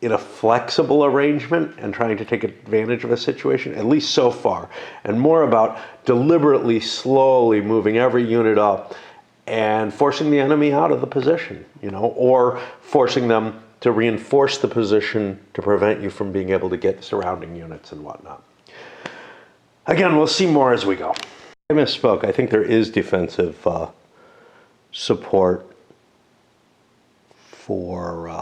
in a flexible arrangement and trying to take advantage of a situation, at least so far, and more about deliberately, slowly moving every unit up and forcing the enemy out of the position, or forcing them to reinforce the position to prevent you from being able to get surrounding units and whatnot. Again, we'll see more as we go. I misspoke. I think there is defensive support for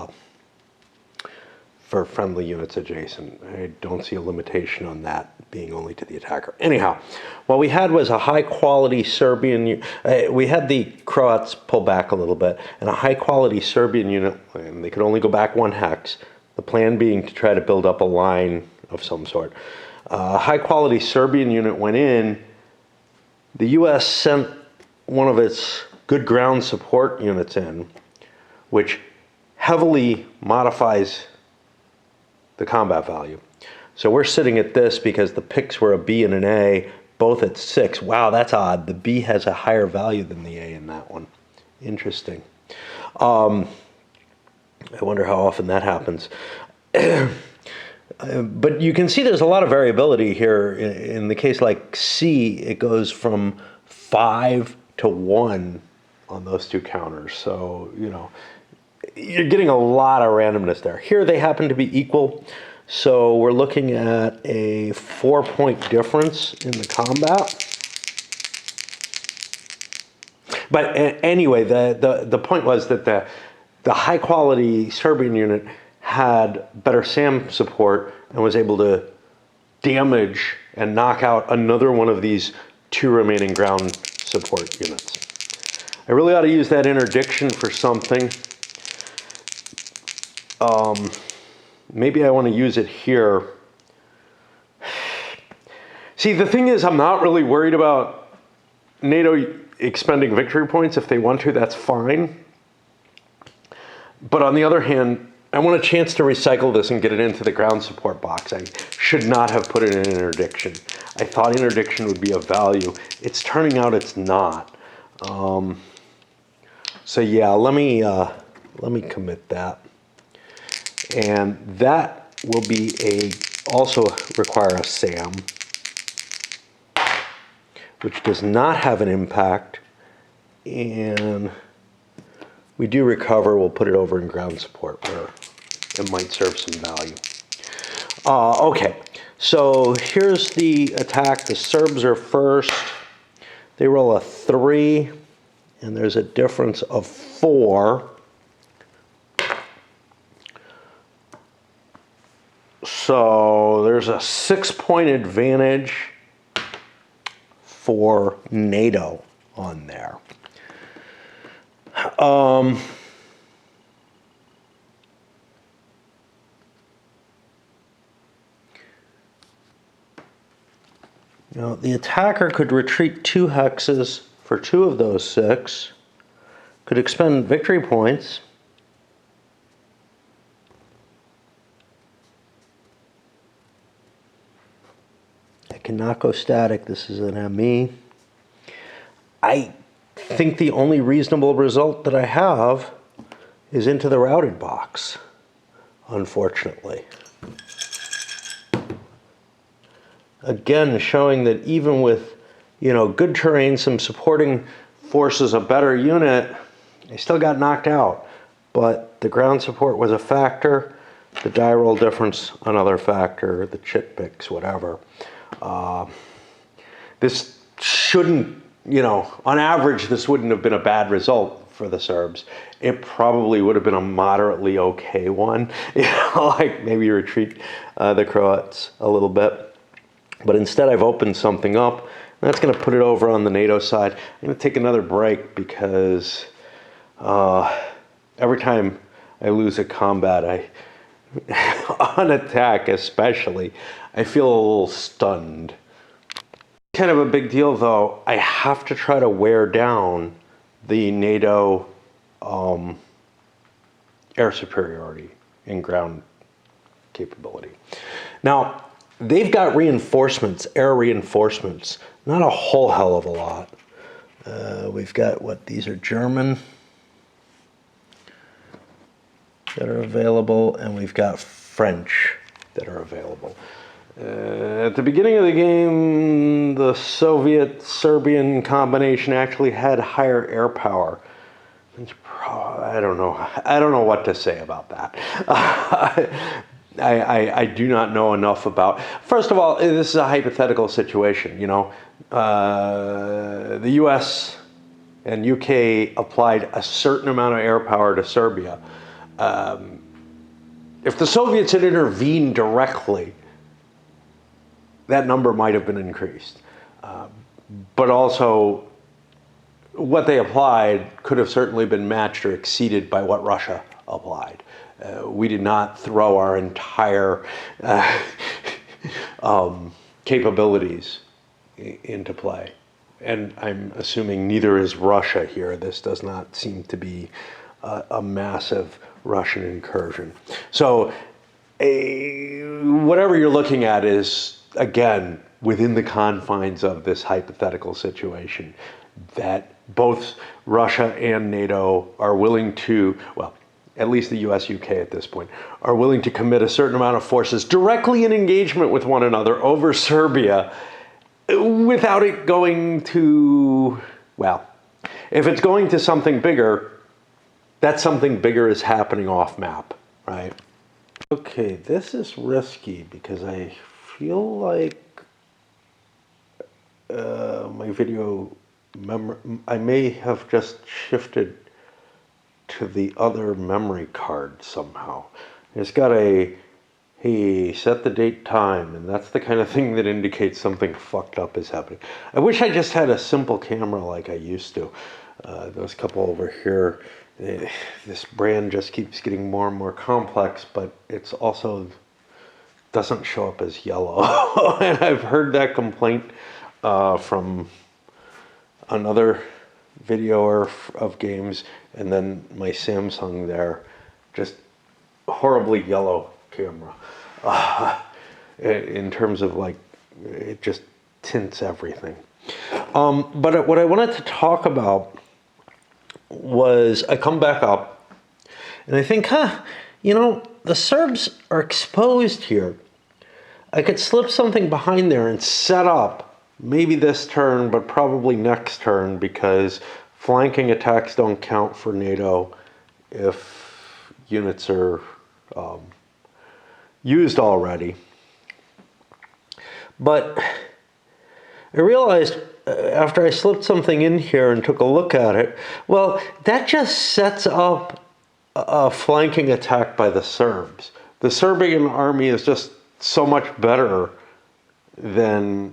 friendly units adjacent. I don't see a limitation on that being only to the attacker. Anyhow, what we had was a high-quality Serbian. We had the Croats pull back a little bit, and a high-quality Serbian unit, and they could only go back 1 hex. The plan being to try to build up a line of some sort. A high-quality Serbian unit went in. The U.S. sent one of its good ground support units in, which heavily modifies the combat value. So we're sitting at this because the picks were a B and an A, both at 6. Wow, that's odd. The B has a higher value than the A in that one. Interesting. I wonder how often that happens. But you can see there's a lot of variability here. In the case like C, it goes from 5 to 1 on those 2 counters. So, you're getting a lot of randomness there. Here they happen to be equal, so we're looking at a 4-point difference in the combat. But anyway, the point was that the high quality Serbian unit had better SAM support and was able to damage and knock out another one of these 2 remaining ground support units. I really ought to use that interdiction for something. Maybe I want to use it here. See, the thing is, I'm not really worried about NATO expending victory points. If they want to, that's fine. But on the other hand, I want a chance to recycle this and get it into the ground support box. I should not have put it in interdiction. I thought interdiction would be of value. It's turning out it's not. So yeah, let me commit that. And that will be also require a SAM, which does not have an impact. And we do recover. We'll put it over in ground support where it might serve some value. Okay, so here's the attack. The Serbs are first. They roll a 3, and there's a difference of 4. So there's a 6-point advantage for NATO on there. Now, the attacker could retreat 2 hexes for 2 of those 6, could expend victory points, I cannot go static. This is an ME. I think the only reasonable result that I have is into the routed box, unfortunately. Again, showing that even with, good terrain, some supporting forces, a better unit, I still got knocked out. But the ground support was a factor, the die roll difference another factor, the chit picks, whatever. This shouldn't, on average, this wouldn't have been a bad result for the Serbs. It probably would have been a moderately okay one, like maybe retreat the Croats a little bit. But instead, I've opened something up. And that's going to put it over on the NATO side. I'm going to take another break because every time I lose a combat, on attack especially, I feel a little stunned. Kind of a big deal, though. I have to try to wear down the NATO air superiority in ground capability. Now, they've got reinforcements, air reinforcements, not a whole hell of a lot. We've got, these are German that are available, and we've got French that are available. At the beginning of the game, the Soviet-Serbian combination actually had higher air power. I don't know what to say about that. I do not know enough about. First of all, this is a hypothetical situation. The U.S. and U.K. applied a certain amount of air power to Serbia. If the Soviets had intervened directly, that number might have been increased. But also, what they applied could have certainly been matched or exceeded by what Russia applied. We did not throw our entire capabilities into play. And I'm assuming neither is Russia here. This does not seem to be a massive Russian incursion. So whatever you're looking at is, again, within the confines of this hypothetical situation, that both Russia and NATO are willing to, well, at least the US, UK at this point, are willing to commit a certain amount of forces directly in engagement with one another over Serbia without it going to, well, if it's going to something bigger, that something bigger is happening off map, right? Okay, this is risky because I feel like my video I may have just shifted to the other memory card somehow. It's got hey, set the date time, and that's the kind of thing that indicates something fucked up is happening. I wish I just had a simple camera like I used to. Those couple over here, this brand just keeps getting more and more complex, but it's also doesn't show up as yellow. And I've heard that complaint from another videoer of games, and then my Samsung there, just horribly yellow camera. In terms of like, it just tints everything. But what I wanted to talk about was, I come back up and I think, the Serbs are exposed here. I could slip something behind there and set up maybe this turn, but probably next turn, because flanking attacks don't count for NATO if units are used already. But I realized after I slipped something in here and took a look at it, well, that just sets up a flanking attack by the Serbs. The Serbian army is just so much better than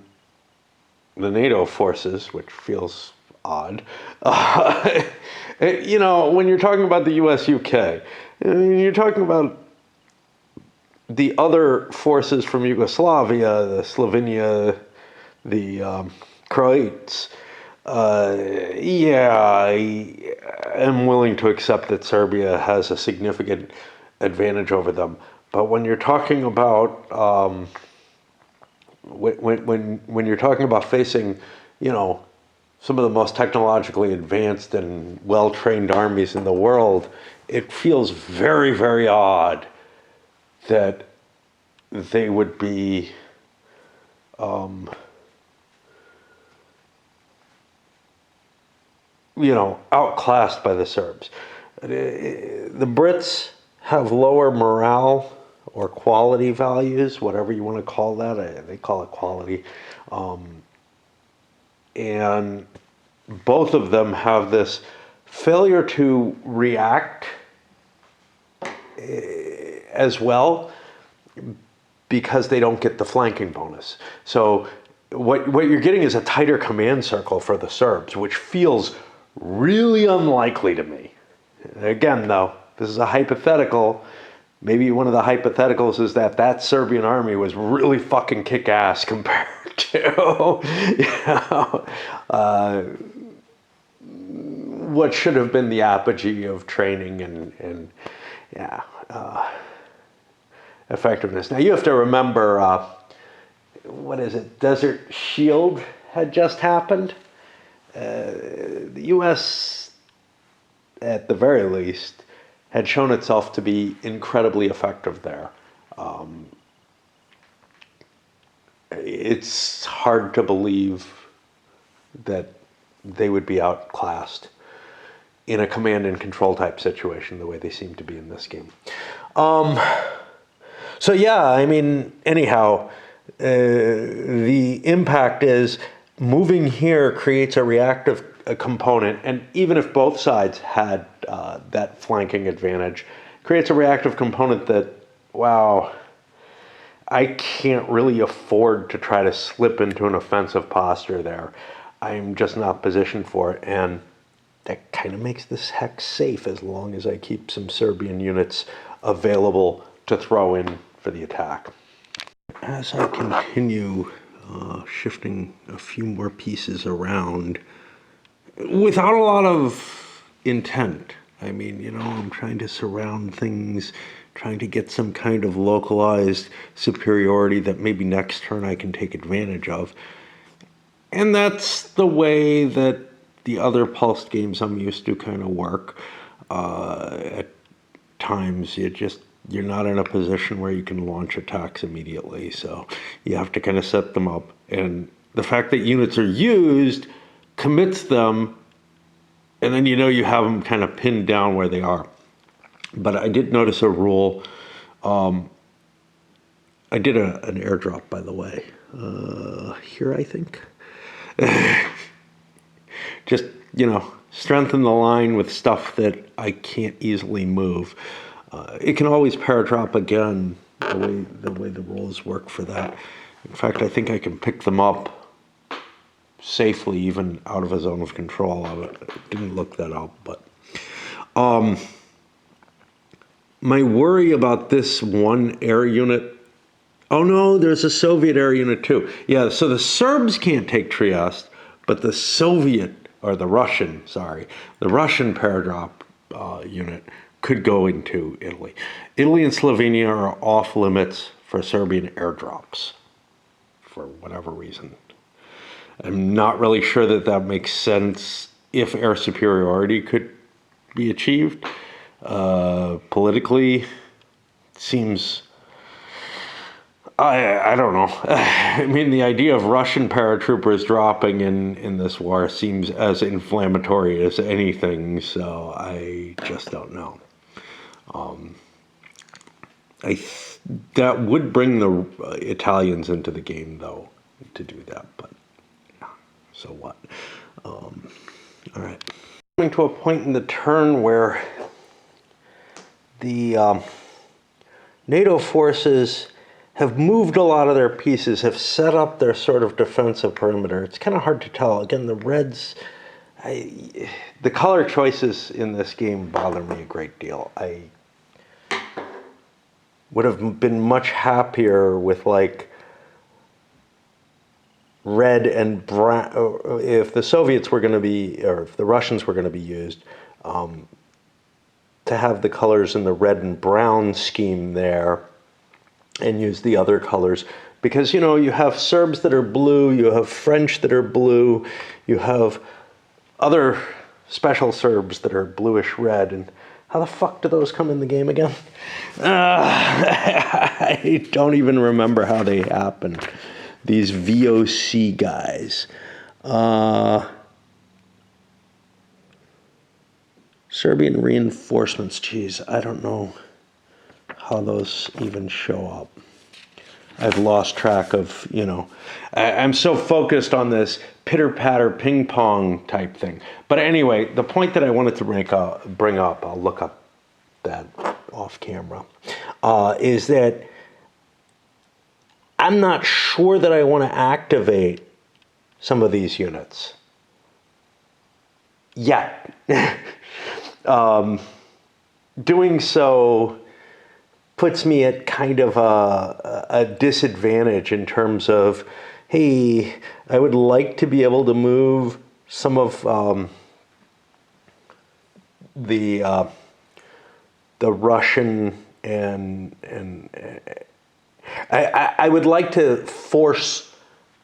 the NATO forces, which feels odd. When you're talking about the US, UK, you're talking about the other forces from Yugoslavia, the Slovenia, the Croats. I am willing to accept that Serbia has a significant advantage over them. But when you're talking about when you're talking about facing, some of the most technologically advanced and well-trained armies in the world, it feels very, very odd that they would be outclassed by the Serbs. The Brits have lower morale or quality values, whatever you want to call that. They call it quality. And both of them have this failure to react as well because they don't get the flanking bonus. So what you're getting is a tighter command circle for the Serbs, which feels really unlikely to me. Again, though, this is a hypothetical. Maybe one of the hypotheticals is that Serbian army was really fucking kick-ass compared to what should have been the apogee of training and effectiveness. Now you have to remember, what is it? Desert Shield had just happened. The U.S., at the very least, had shown itself to be incredibly effective there. It's hard to believe that they would be outclassed in a command and control type situation the way they seem to be in this game. So yeah, I mean, anyhow, the impact is moving here creates a reactive component, and even if both sides had that flanking advantage, creates a reactive component that, wow, I can't really afford to try to slip into an offensive posture there. I'm just not positioned for it, and that kind of makes this hex safe as long as I keep some Serbian units available to throw in for the attack. As I continue shifting a few more pieces around, without a lot of intent. I mean, I'm trying to surround things, trying to get some kind of localized superiority that maybe next turn I can take advantage of. And that's the way that the other pulsed games I'm used to kind of work. At times, you're not in a position where you can launch attacks immediately, so you have to kind of set them up. And the fact that units are used commits them, and then you have them kind of pinned down where they are. But I did notice a rule. I did an airdrop, by the way, here, I think. Just, strengthen the line with stuff that I can't easily move. It can always paradrop again, the way the rules work for that. In fact, I think I can pick them up safely, even out of a zone of control. I didn't look that up, but my worry about this one air unit. Oh no, there's a Soviet air unit too. Yeah, so the Serbs can't take Trieste, but the Russian paradrop unit could go into Italy. Italy and Slovenia are off limits for Serbian airdrops for whatever reason. I'm not really sure that makes sense if air superiority could be achieved. Politically, it seems, I don't know. I mean, the idea of Russian paratroopers dropping in this war seems as inflammatory as anything, so I just don't know. That would bring the Italians into the game, though, to do that, but yeah, so what? All right. Coming to a point in the turn where the NATO forces have moved a lot of their pieces, have set up their sort of defensive perimeter. It's kind of hard to tell. Again, the Reds, the color choices in this game bother me a great deal. I would have been much happier with like red and brown, if the Soviets were going to be, or if the Russians were going to be used, to have the colors in the red and brown scheme there and use the other colors. Because, you know, you have Serbs that are blue, you have French that are blue, you have other special Serbs that are bluish red. And how the fuck do those come in the game again? I don't even remember how they happen. These VOC guys. Serbian reinforcements. Geez, I don't know how those even show up. I've lost track of, you know, I'm so focused on this pitter-patter ping-pong type thing. But anyway, the point that I wanted to bring up, I'll look up that off camera, is that I'm not sure that I want to activate some of these units yet. Doing so puts me at kind of a disadvantage in terms of, hey, I would like to be able to move some of the Russian and I would like to force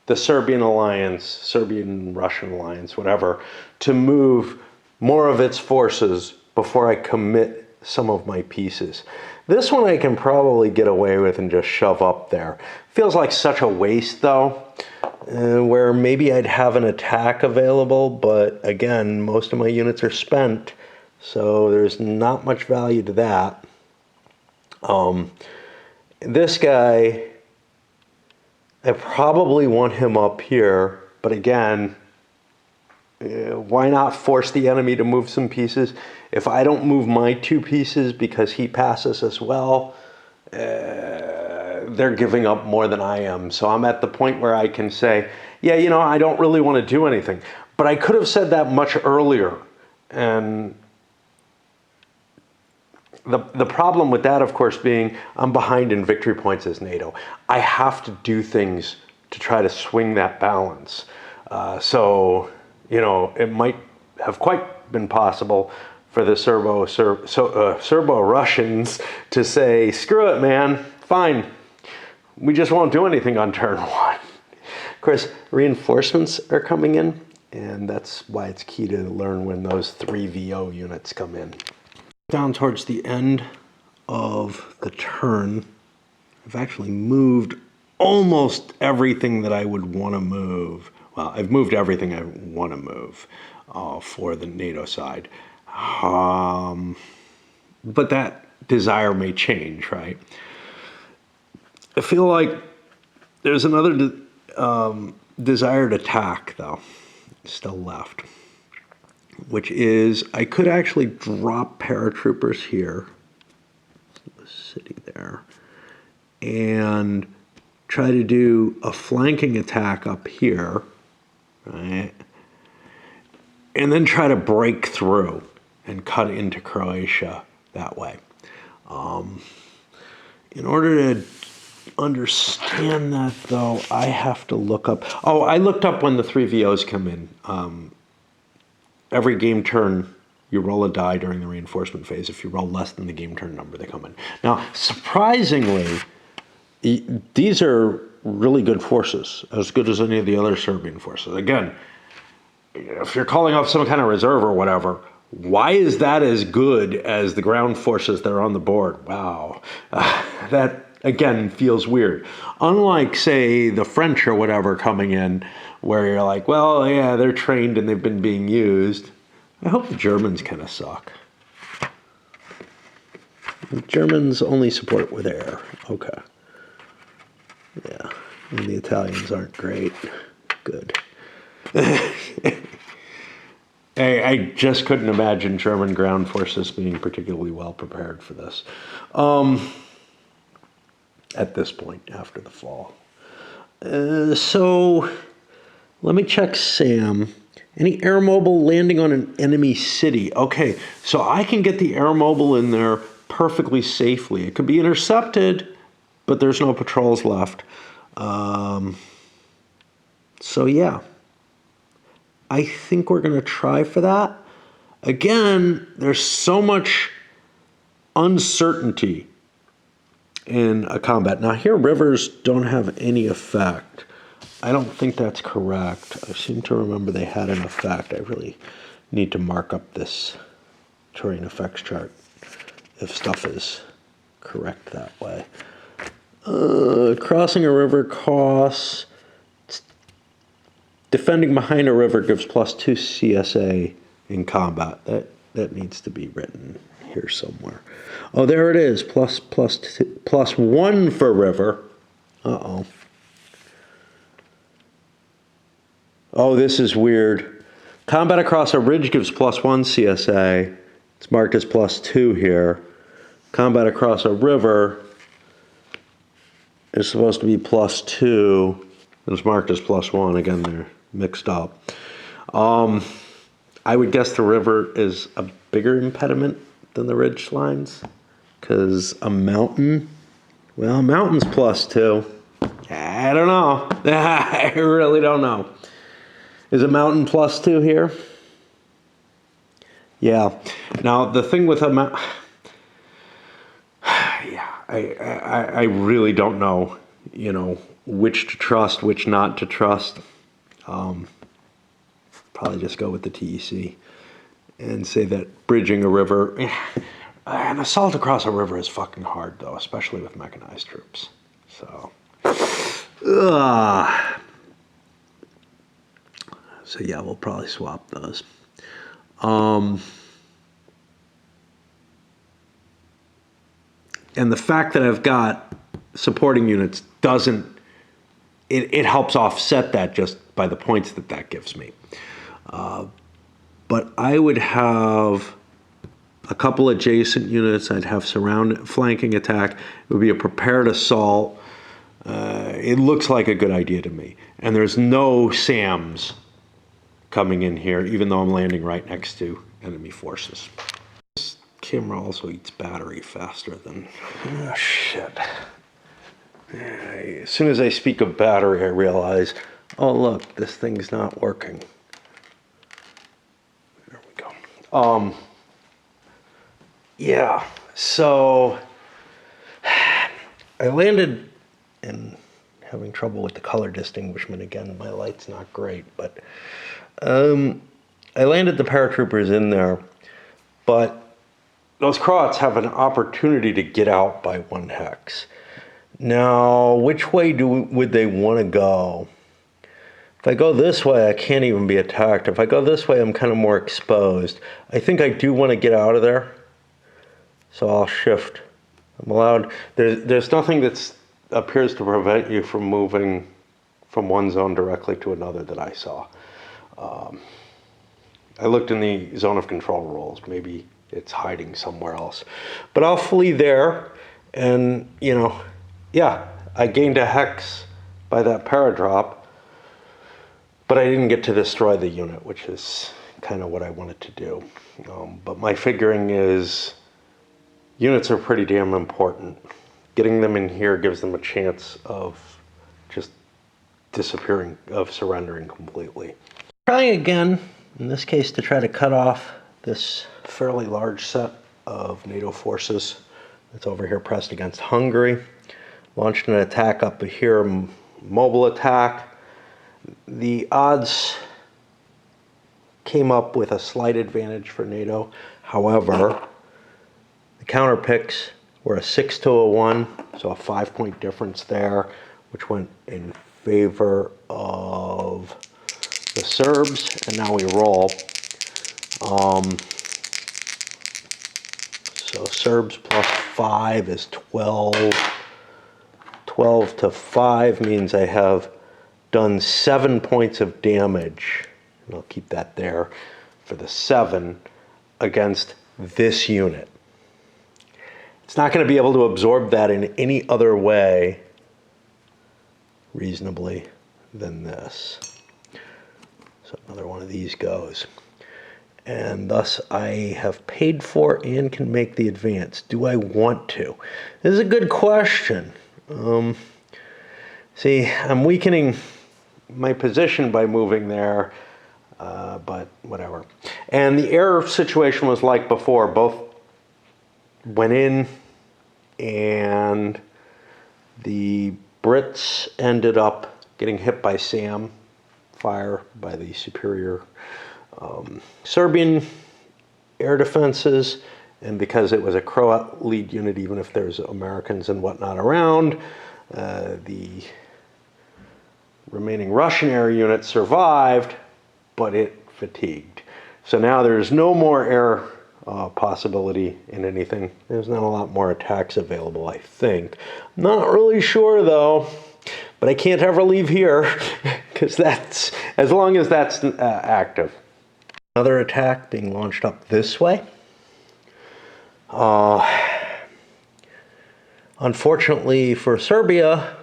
the Serbian alliance, Serbian-Russian alliance, whatever, to move more of its forces before I commit some of my pieces. This one I can probably get away with and just shove up there. Feels like such a waste though, where maybe I'd have an attack available, but again, most of my units are spent, so there's not much value to that. This guy, I probably want him up here, but again, why not force the enemy to move some pieces? If I don't move my 2 pieces because he passes as well, they're giving up more than I am. So I'm at the point where I can say, yeah, you know, I don't really want to do anything. But I could have said that much earlier. And the problem with that, of course, being I'm behind in victory points as NATO. I have to do things to try to swing that balance. So, you know, it might have quite been possible for the Serbo-Russians to say, screw it, man, fine. We just won't do anything on turn 1. Of course, reinforcements are coming in, and that's why it's key to learn when those 3 VO units come in. Down towards the end of the turn, I've actually moved almost everything that I would want to move. Well, I've moved everything I want to move for the NATO side. But that desire may change, right? I feel like there's another desired attack, though, still left, which is I could actually drop paratroopers here, the city there, and try to do a flanking attack up here, right? And then try to break through and cut into Croatia that way. In order to understand that, though, I have to look up. Oh, I looked up when the 3 VOs come in. Every game turn, you roll a die during the reinforcement phase. If you roll less than the game turn number, they come in. Now, surprisingly, these are really good forces, as good as any of the other Serbian forces. Again, if you're calling off some kind of reserve or whatever, why is that as good as the ground forces that are on the board? Wow. That, again, feels weird. Unlike, say, the French or whatever coming in, where you're like, well, yeah, they're trained and they've been being used. I hope the Germans kind of suck. The Germans only support with air. Okay. Yeah. And the Italians aren't great. Good. I just couldn't imagine German ground forces being particularly well prepared for this at this point after the fall. So let me check Sam. Any air mobile landing on an enemy city? Okay, so I can get the air mobile in there perfectly safely. It could be intercepted, but there's no patrols left. So yeah. I think we're going to try for that. Again, there's so much uncertainty in a combat. Now here, rivers don't have any effect. I don't think that's correct. I seem to remember they had an effect. I really need to mark up this terrain effects chart if stuff is correct that way. Crossing a river costs. Defending behind a river gives +2 CSA in combat. That needs to be written here somewhere. Oh, there it is. +1 for river. Uh-oh. Oh, this is weird. Combat across a ridge gives +1 CSA. It's marked as +2 here. Combat across a river is supposed to be +2. It's marked as +1. Again, they're mixed up. I would guess the river is a bigger impediment than the ridge lines, because a mountain, well, a mountain's +2. I don't know. I really don't know. Is a mountain +2 here? Yeah. Now, the thing with a mountain, yeah, I really don't know, which to trust, which not to trust. Probably just go with the TEC and say that bridging a river, an assault across a river is fucking hard though, especially with mechanized troops. So yeah, we'll probably swap those. And the fact that I've got supporting units doesn't, it helps offset that just by the points that gives me. But I would have a couple adjacent units. I'd have flanking attack. It would be a prepared assault. It looks like a good idea to me. And there's no SAMs coming in here, even though I'm landing right next to enemy forces. This camera also eats battery faster than, oh shit. As soon as I speak of battery, I realize, oh look, this thing's not working. There we go. Yeah, so I landed in having trouble with the color distinguishment again. My light's not great, but I landed the paratroopers in there, but those Croats have an opportunity to get out by 1 hex. Now, which way would they want to go? If I go this way, I can't even be attacked. If I go this way, I'm kind of more exposed. I think I do want to get out of there, so I'll shift. I'm allowed. There's nothing that appears to prevent you from moving from one zone directly to another that I saw. I looked in the zone of control rules. Maybe it's hiding somewhere else. But I'll flee there, and, yeah, I gained a hex by that paradrop, but I didn't get to destroy the unit, which is kind of what I wanted to do. But my figuring is units are pretty damn important. Getting them in here gives them a chance of just disappearing, of surrendering completely. Trying again, in this case, to try to cut off this fairly large set of NATO forces that's over here pressed against Hungary. Launched an attack up here, mobile attack. The odds came up with a slight advantage for NATO. However, the counter picks were a 6 to a 1, so a 5-point difference there, which went in favor of the Serbs, and now we roll. So Serbs +5 is 12. 12 to 5 means I have done 7 points of damage, and I'll keep that there for the 7 against this unit. It's not going to be able to absorb that in any other way reasonably than this. So another one of these goes. And thus I have paid for and can make the advance. Do I want to? This is a good question. See, I'm weakening my position by moving there, but whatever. And the air situation was like before. Both went in and The Brits ended up getting hit by SAM fire by the superior Serbian air defenses, and because it was a Croat lead unit, even if there's Americans and whatnot around, the remaining Russian air unit survived, but it fatigued. So now there's no more air possibility in anything. There's not a lot more attacks available, I think. Not really sure though, but I can't ever leave here because that's, as long as that's active. Another attack being launched up this way. Unfortunately for Serbia,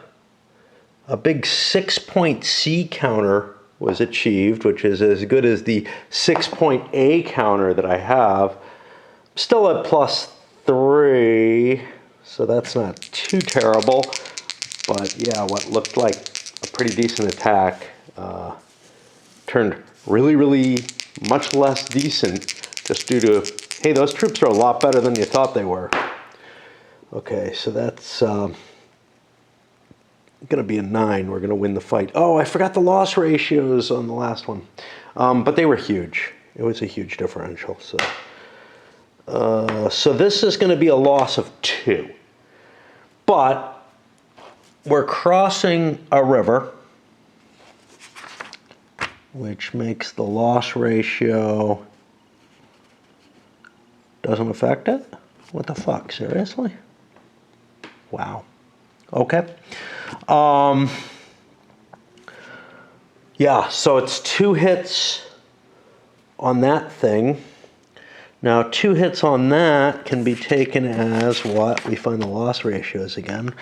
a big 6-point C counter was achieved, which is as good as the 6-point A counter that I have. Still at +3, so that's not too terrible. But yeah, what looked like a pretty decent attack turned really, really much less decent just due to, hey, those troops are a lot better than you thought they were. Okay, so that's going to be a 9. We're going to win the fight. Oh, I forgot the loss ratios on the last one. But they were huge. It was a huge differential. So this is going to be a loss of 2. But we're crossing a river, which makes the loss ratio, doesn't affect it? What the fuck, seriously? Wow. Okay. Yeah, so it's 2 hits on that thing. Now 2 hits on that can be taken as what? We find the loss ratios again.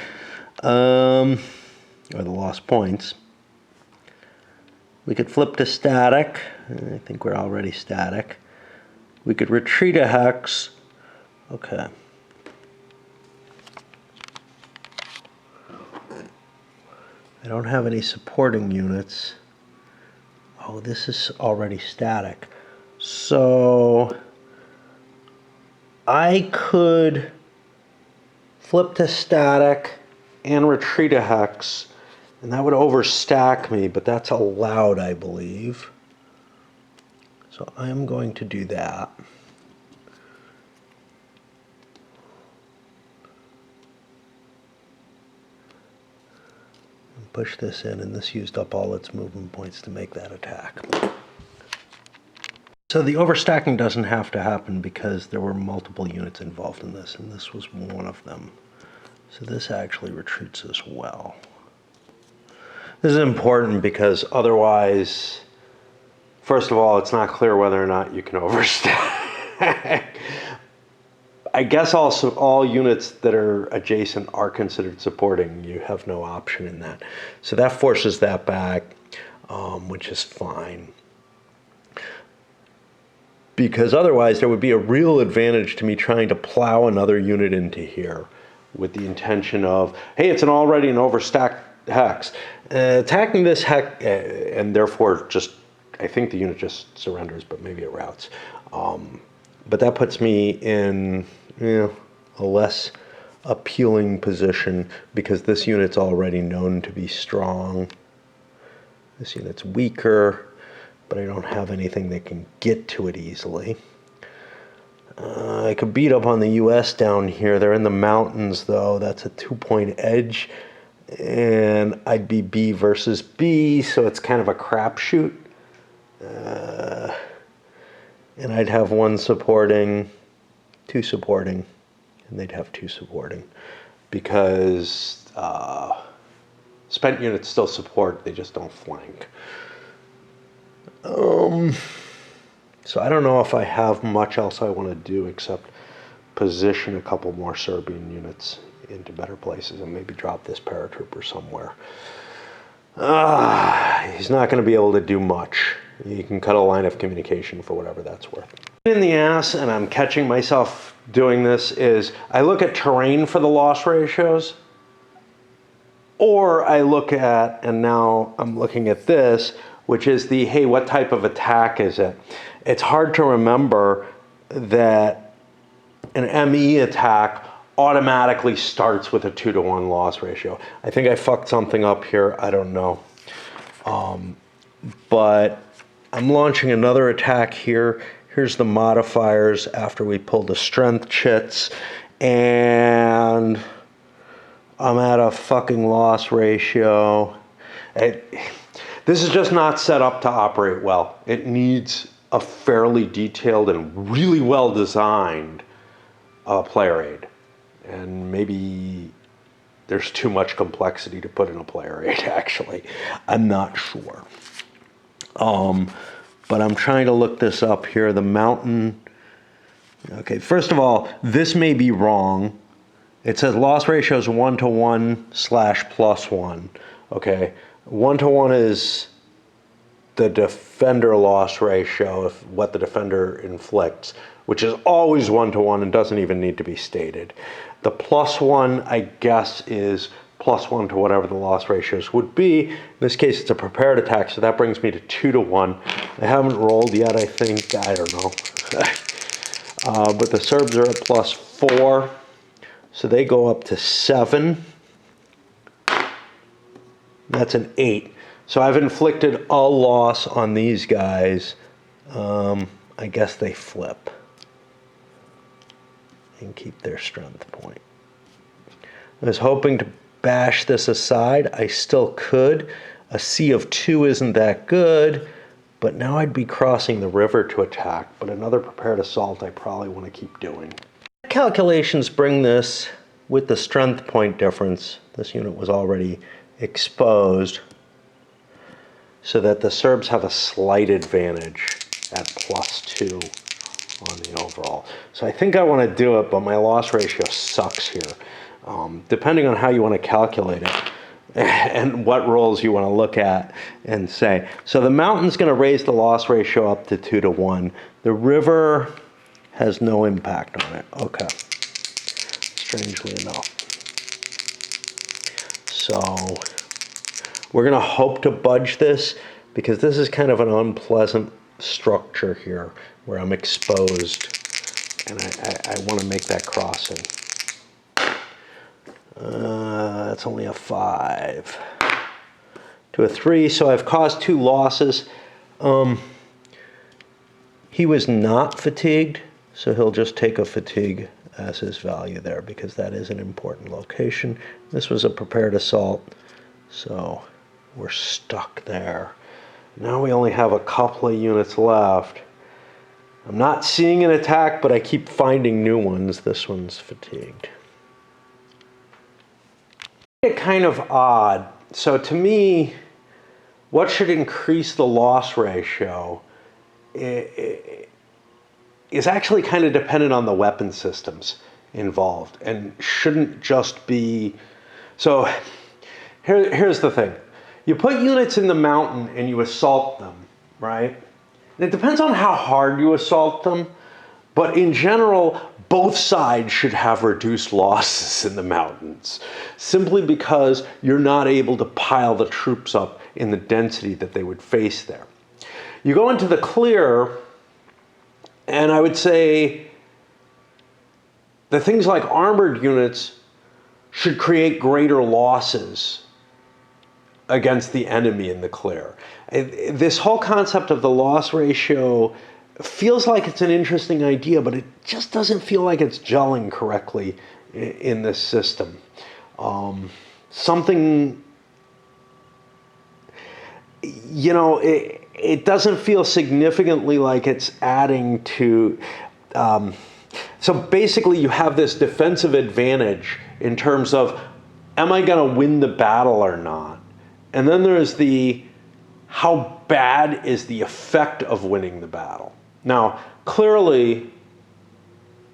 Or the loss points. We could flip to static. I think we're already static. We could retreat a hex. Okay. I don't have any supporting units. Oh, this is already static. So I could flip to static and retreat a hex, and that would overstack me, but that's allowed, I believe. So I'm going to do that. And push this in, and this used up all its movement points to make that attack. So the overstacking doesn't have to happen because there were multiple units involved in this, and this was one of them. So this actually retreats as well. This is important because otherwise, first of all, it's not clear whether or not you can overstack. I guess also all units that are adjacent are considered supporting. You have no option in that. So that forces that back, which is fine. Because otherwise there would be a real advantage to me trying to plow another unit into here with the intention of, hey, it's already an overstacked hex. Attacking this hex, and therefore just, I think the unit just surrenders, but maybe it routes. But that puts me in a less appealing position because this unit's already known to be strong. This unit's weaker, but I don't have anything that can get to it easily. I could beat up on the US down here. They're in the mountains, though. That's a 2-point edge. And I'd be B versus B, so it's kind of a crapshoot. And I'd have 1 supporting, 2 supporting, and they'd have 2 supporting. Because spent units still support, they just don't flank. So I don't know if I have much else I want to do except position a couple more Serbian units into better places and maybe drop this paratrooper somewhere. He's not going to be able to do much. You can cut a line of communication for whatever that's worth. In the ass, and I'm catching myself doing this, is I look at terrain for the loss ratios, or I look at, and now I'm looking at this, which is the, hey, what type of attack is it? It's hard to remember that an ME attack automatically starts with a 2-to-1 loss ratio. I think I fucked something up here. I don't know. But I'm launching another attack here. Here's the modifiers after we pull the strength chits. And I'm at a fucking loss ratio. This is just not set up to operate well. It needs a fairly detailed and really well designed player aid. And maybe there's too much complexity to put in a player aid, actually. I'm not sure. But I'm trying to look this up here. The mountain. Okay, first of all, this may be wrong. It says loss ratio is 1-to-1/+1. Okay, 1-to-1 is the defender loss ratio of what the defender inflicts, which is always 1-to-1 and doesn't even need to be stated. The +1, I guess, is +1 to whatever the loss ratios would be. In this case, it's a prepared attack, so that brings me to 2-to-1. I haven't rolled yet, I think. I don't know. But the Serbs are at +4, so they go up to 7. That's an 8. So I've inflicted a loss on these guys. I guess they flip and keep their strength point. I was hoping to bash this aside. I still could. A C of 2 isn't that good, but now I'd be crossing the river to attack, but another prepared assault I probably want to keep doing. Calculations bring this with the strength point difference. This unit was already exposed, so that the Serbs have a slight advantage at +2 on the overall. So I think I want to do it, but my loss ratio sucks here. Depending on how you want to calculate it and what rolls you want to look at and say. So the mountain's going to raise the loss ratio up to 2-to-1. The river has no impact on it. Okay. Strangely enough. So we're going to hope to budge this, because this is kind of an unpleasant structure here where I'm exposed, and I want to make that crossing. That's only a 5 to a 3, so I've caused 2 losses. He was not fatigued, so he'll just take a fatigue as his value there, because that is an important location. This was a prepared assault, so we're stuck there. Now we only have a couple of units left. I'm not seeing an attack, but I keep finding new ones. This one's fatigued. It's kind of odd. So to me, what should increase the loss ratio is actually kind of dependent on the weapon systems involved, and shouldn't just be. So here's the thing. You put units in the mountain and you assault them, right? And it depends on how hard you assault them, but in general, both sides should have reduced losses in the mountains, simply because you're not able to pile the troops up in the density that they would face there. You go into the clear, and I would say the things like armored units should create greater losses against the enemy in the clear. This whole concept of the loss ratio feels like it's an interesting idea, but it just doesn't feel like it's gelling correctly in this system. Something, you know, it doesn't feel significantly like it's adding to. So basically you have this defensive advantage in terms of, am I going to win the battle or not? And then there's the, how bad is the effect of winning the battle? Now, clearly,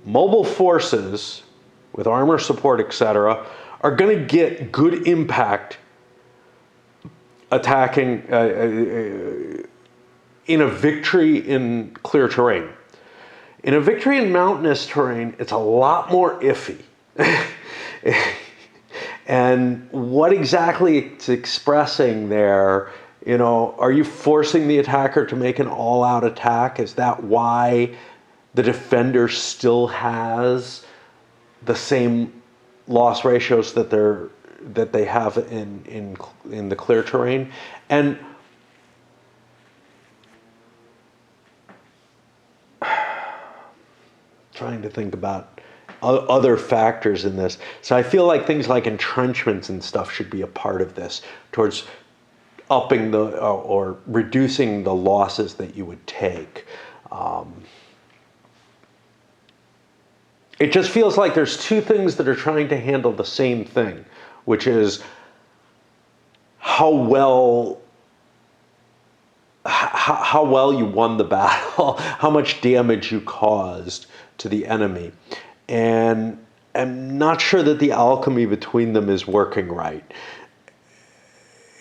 mobile forces with armor support, etc., are going to get good impact attacking in a victory in clear terrain. In a victory in mountainous terrain, it's a lot more iffy. And what exactly it's expressing there, you know, are you forcing the attacker to make an all-out attack? Is that why the defender still has the same loss ratios that they have in the clear terrain. And trying to think about other factors in this. So I feel like things like entrenchments and stuff should be a part of this, towards upping or reducing the losses that you would take. It just feels like there's two things that are trying to handle the same thing, which is how well you won the battle, how much damage you caused to the enemy. And I'm not sure that the alchemy between them is working right.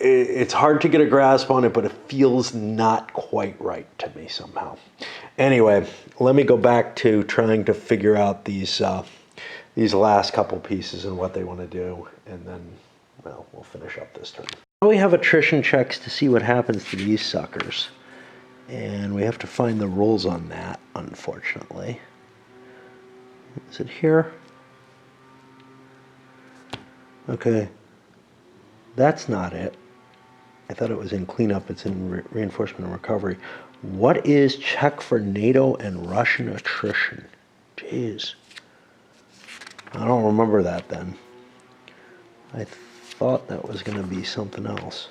It's hard to get a grasp on it, but it feels not quite right to me somehow. Anyway, let me go back to trying to figure out these last couple pieces and what they want to do, and then, well, we'll finish up this turn. Now we have attrition checks to see what happens to these suckers, and we have to find the rules on that, unfortunately. Is it here? Okay, that's not it. I thought it was in cleanup. It's in reinforcement and recovery. What is check for NATO and Russian attrition? Jeez. I don't remember that then. I thought that was going to be something else.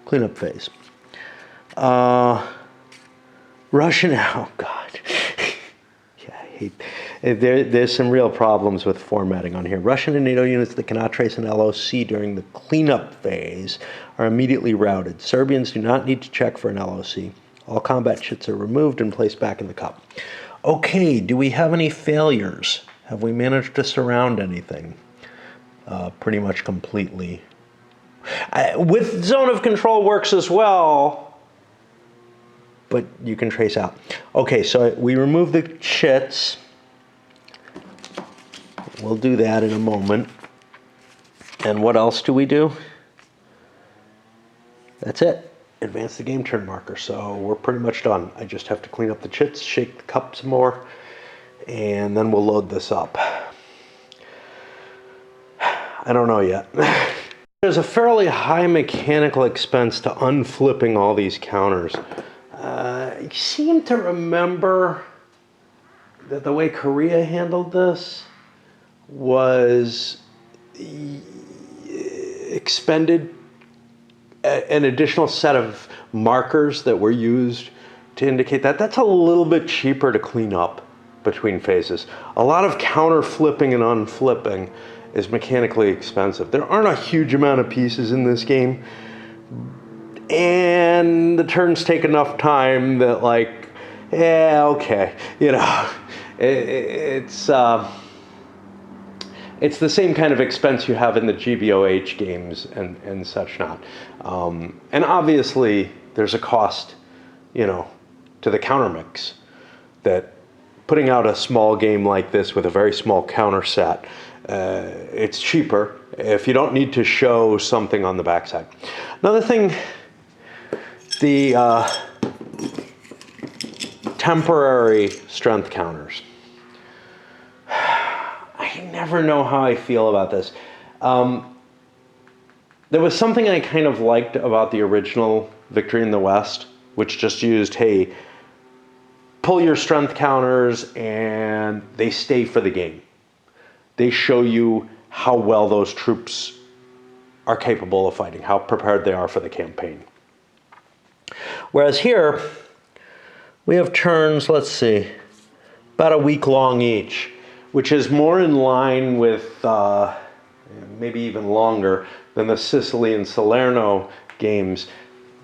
Cleanup phase. Russian, oh God. Yeah, I hate, there's some real problems with formatting on here. Russian and NATO units that cannot trace an LOC during the cleanup phase are immediately routed. Serbians do not need to check for an LOC. All combat chits are removed and placed back in the cup. Okay, do we have any failures? Have we managed to surround anything? Pretty much completely. With zone of control works as well, but you can trace out. Okay, so we remove the chits. We'll do that in a moment. And what else do we do? That's it. Advance the game turn marker. So we're pretty much done. I just have to clean up the chits, shake the cup some more, and then we'll load this up. I don't know yet. There's a fairly high mechanical expense to unflipping all these counters. I seem to remember that the way Korea handled this was expended an additional set of markers that were used to indicate that. That's a little bit cheaper to clean up between phases. A lot of counter flipping and unflipping is mechanically expensive. There aren't a huge amount of pieces in this game, and the turns take enough time that, like, yeah, okay, you know, it's the same kind of expense you have in the GBOH games and such not. And obviously there's a cost, you know, to the counter mix, that putting out a small game like this with a very small counter set, it's cheaper if you don't need to show something on the backside. Another thing, the temporary strength counters. I never know how I feel about this. There was something I kind of liked about the original Victory in the West, which just used, hey, pull your strength counters and they stay for the game. They show you how well those troops are capable of fighting, how prepared they are for the campaign. Whereas here, we have turns, let's see, about a week long each, which is more in line with, maybe even longer, than the Sicily and Salerno games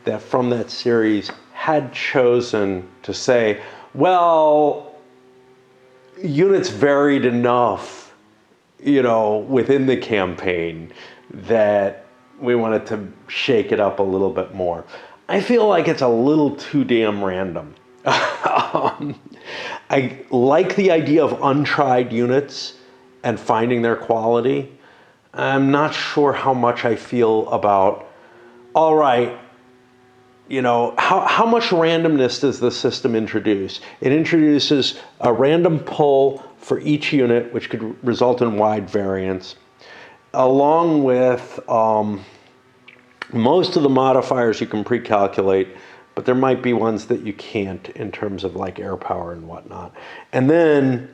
that from that series had chosen to say, well, units varied enough, you know, within the campaign that we wanted to shake it up a little bit more. I feel like it's a little too damn random. I like the idea of untried units and finding their quality. I'm not sure how much I feel about, all right, you know, how much randomness does the system introduce? It introduces a random pull for each unit, which could result in wide variance, along with most of the modifiers you can pre-calculate, but there might be ones that you can't in terms of like air power and whatnot. And then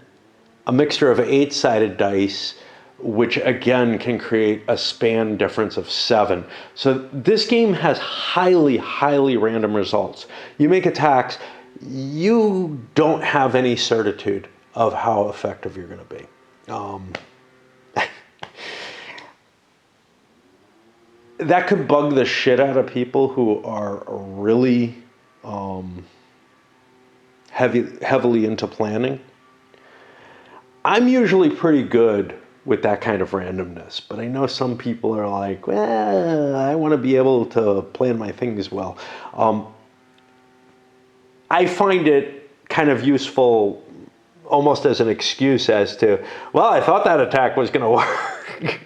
a mixture of 8-sided dice, which again can create a span difference of 7. So this game has highly, highly random results. You make attacks, you don't have any certitude of how effective you're going to be. That could bug the shit out of people who are really heavily into planning. I'm usually pretty good with that kind of randomness, but I know some people are like, well, I want to be able to plan my things well. I find it kind of useful almost as an excuse as to, well, I thought that attack was going to work.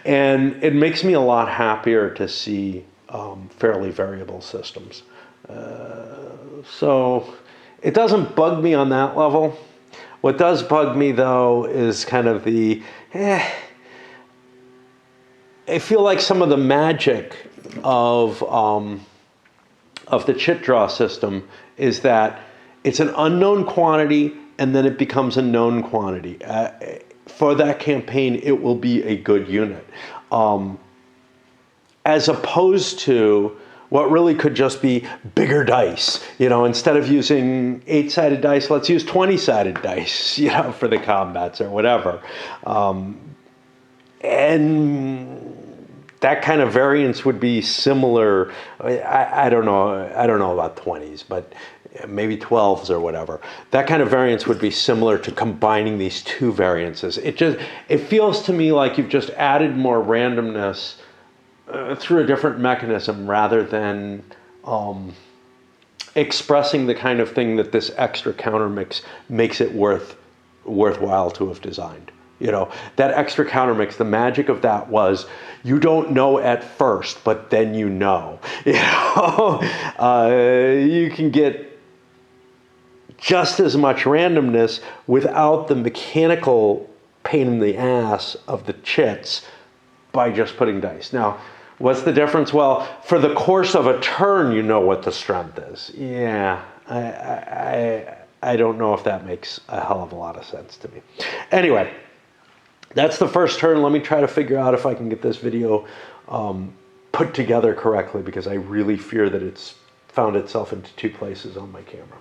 And it makes me a lot happier to see fairly variable systems. So it doesn't bug me on that level. What does bug me, though, is kind of the, I feel like some of the magic of the chit draw system is that it's an unknown quantity and then it becomes a known quantity. For that campaign, it will be a good unit. As opposed to what really could just be bigger dice. You know, instead of using 8-sided dice, let's use 20-sided dice, you know, for the combats or whatever. And that kind of variance would be similar. I don't know about 20s, but maybe 12s or whatever. That kind of variance would be similar to combining these two variances. It feels to me like you've just added more randomness through a different mechanism rather than expressing the kind of thing that this extra countermix makes it worthwhile to have designed. You know, that extra countermix, the magic of that was you don't know at first, but then you know. You know, you can get just as much randomness without the mechanical pain in the ass of the chits by just putting dice. Now, what's the difference? Well, for the course of a turn, you know what the strength is. Yeah, I don't know if that makes a hell of a lot of sense to me. Anyway, that's the first turn. Let me try to figure out if I can get this video put together correctly, because I really fear that it's found itself into two places on my camera.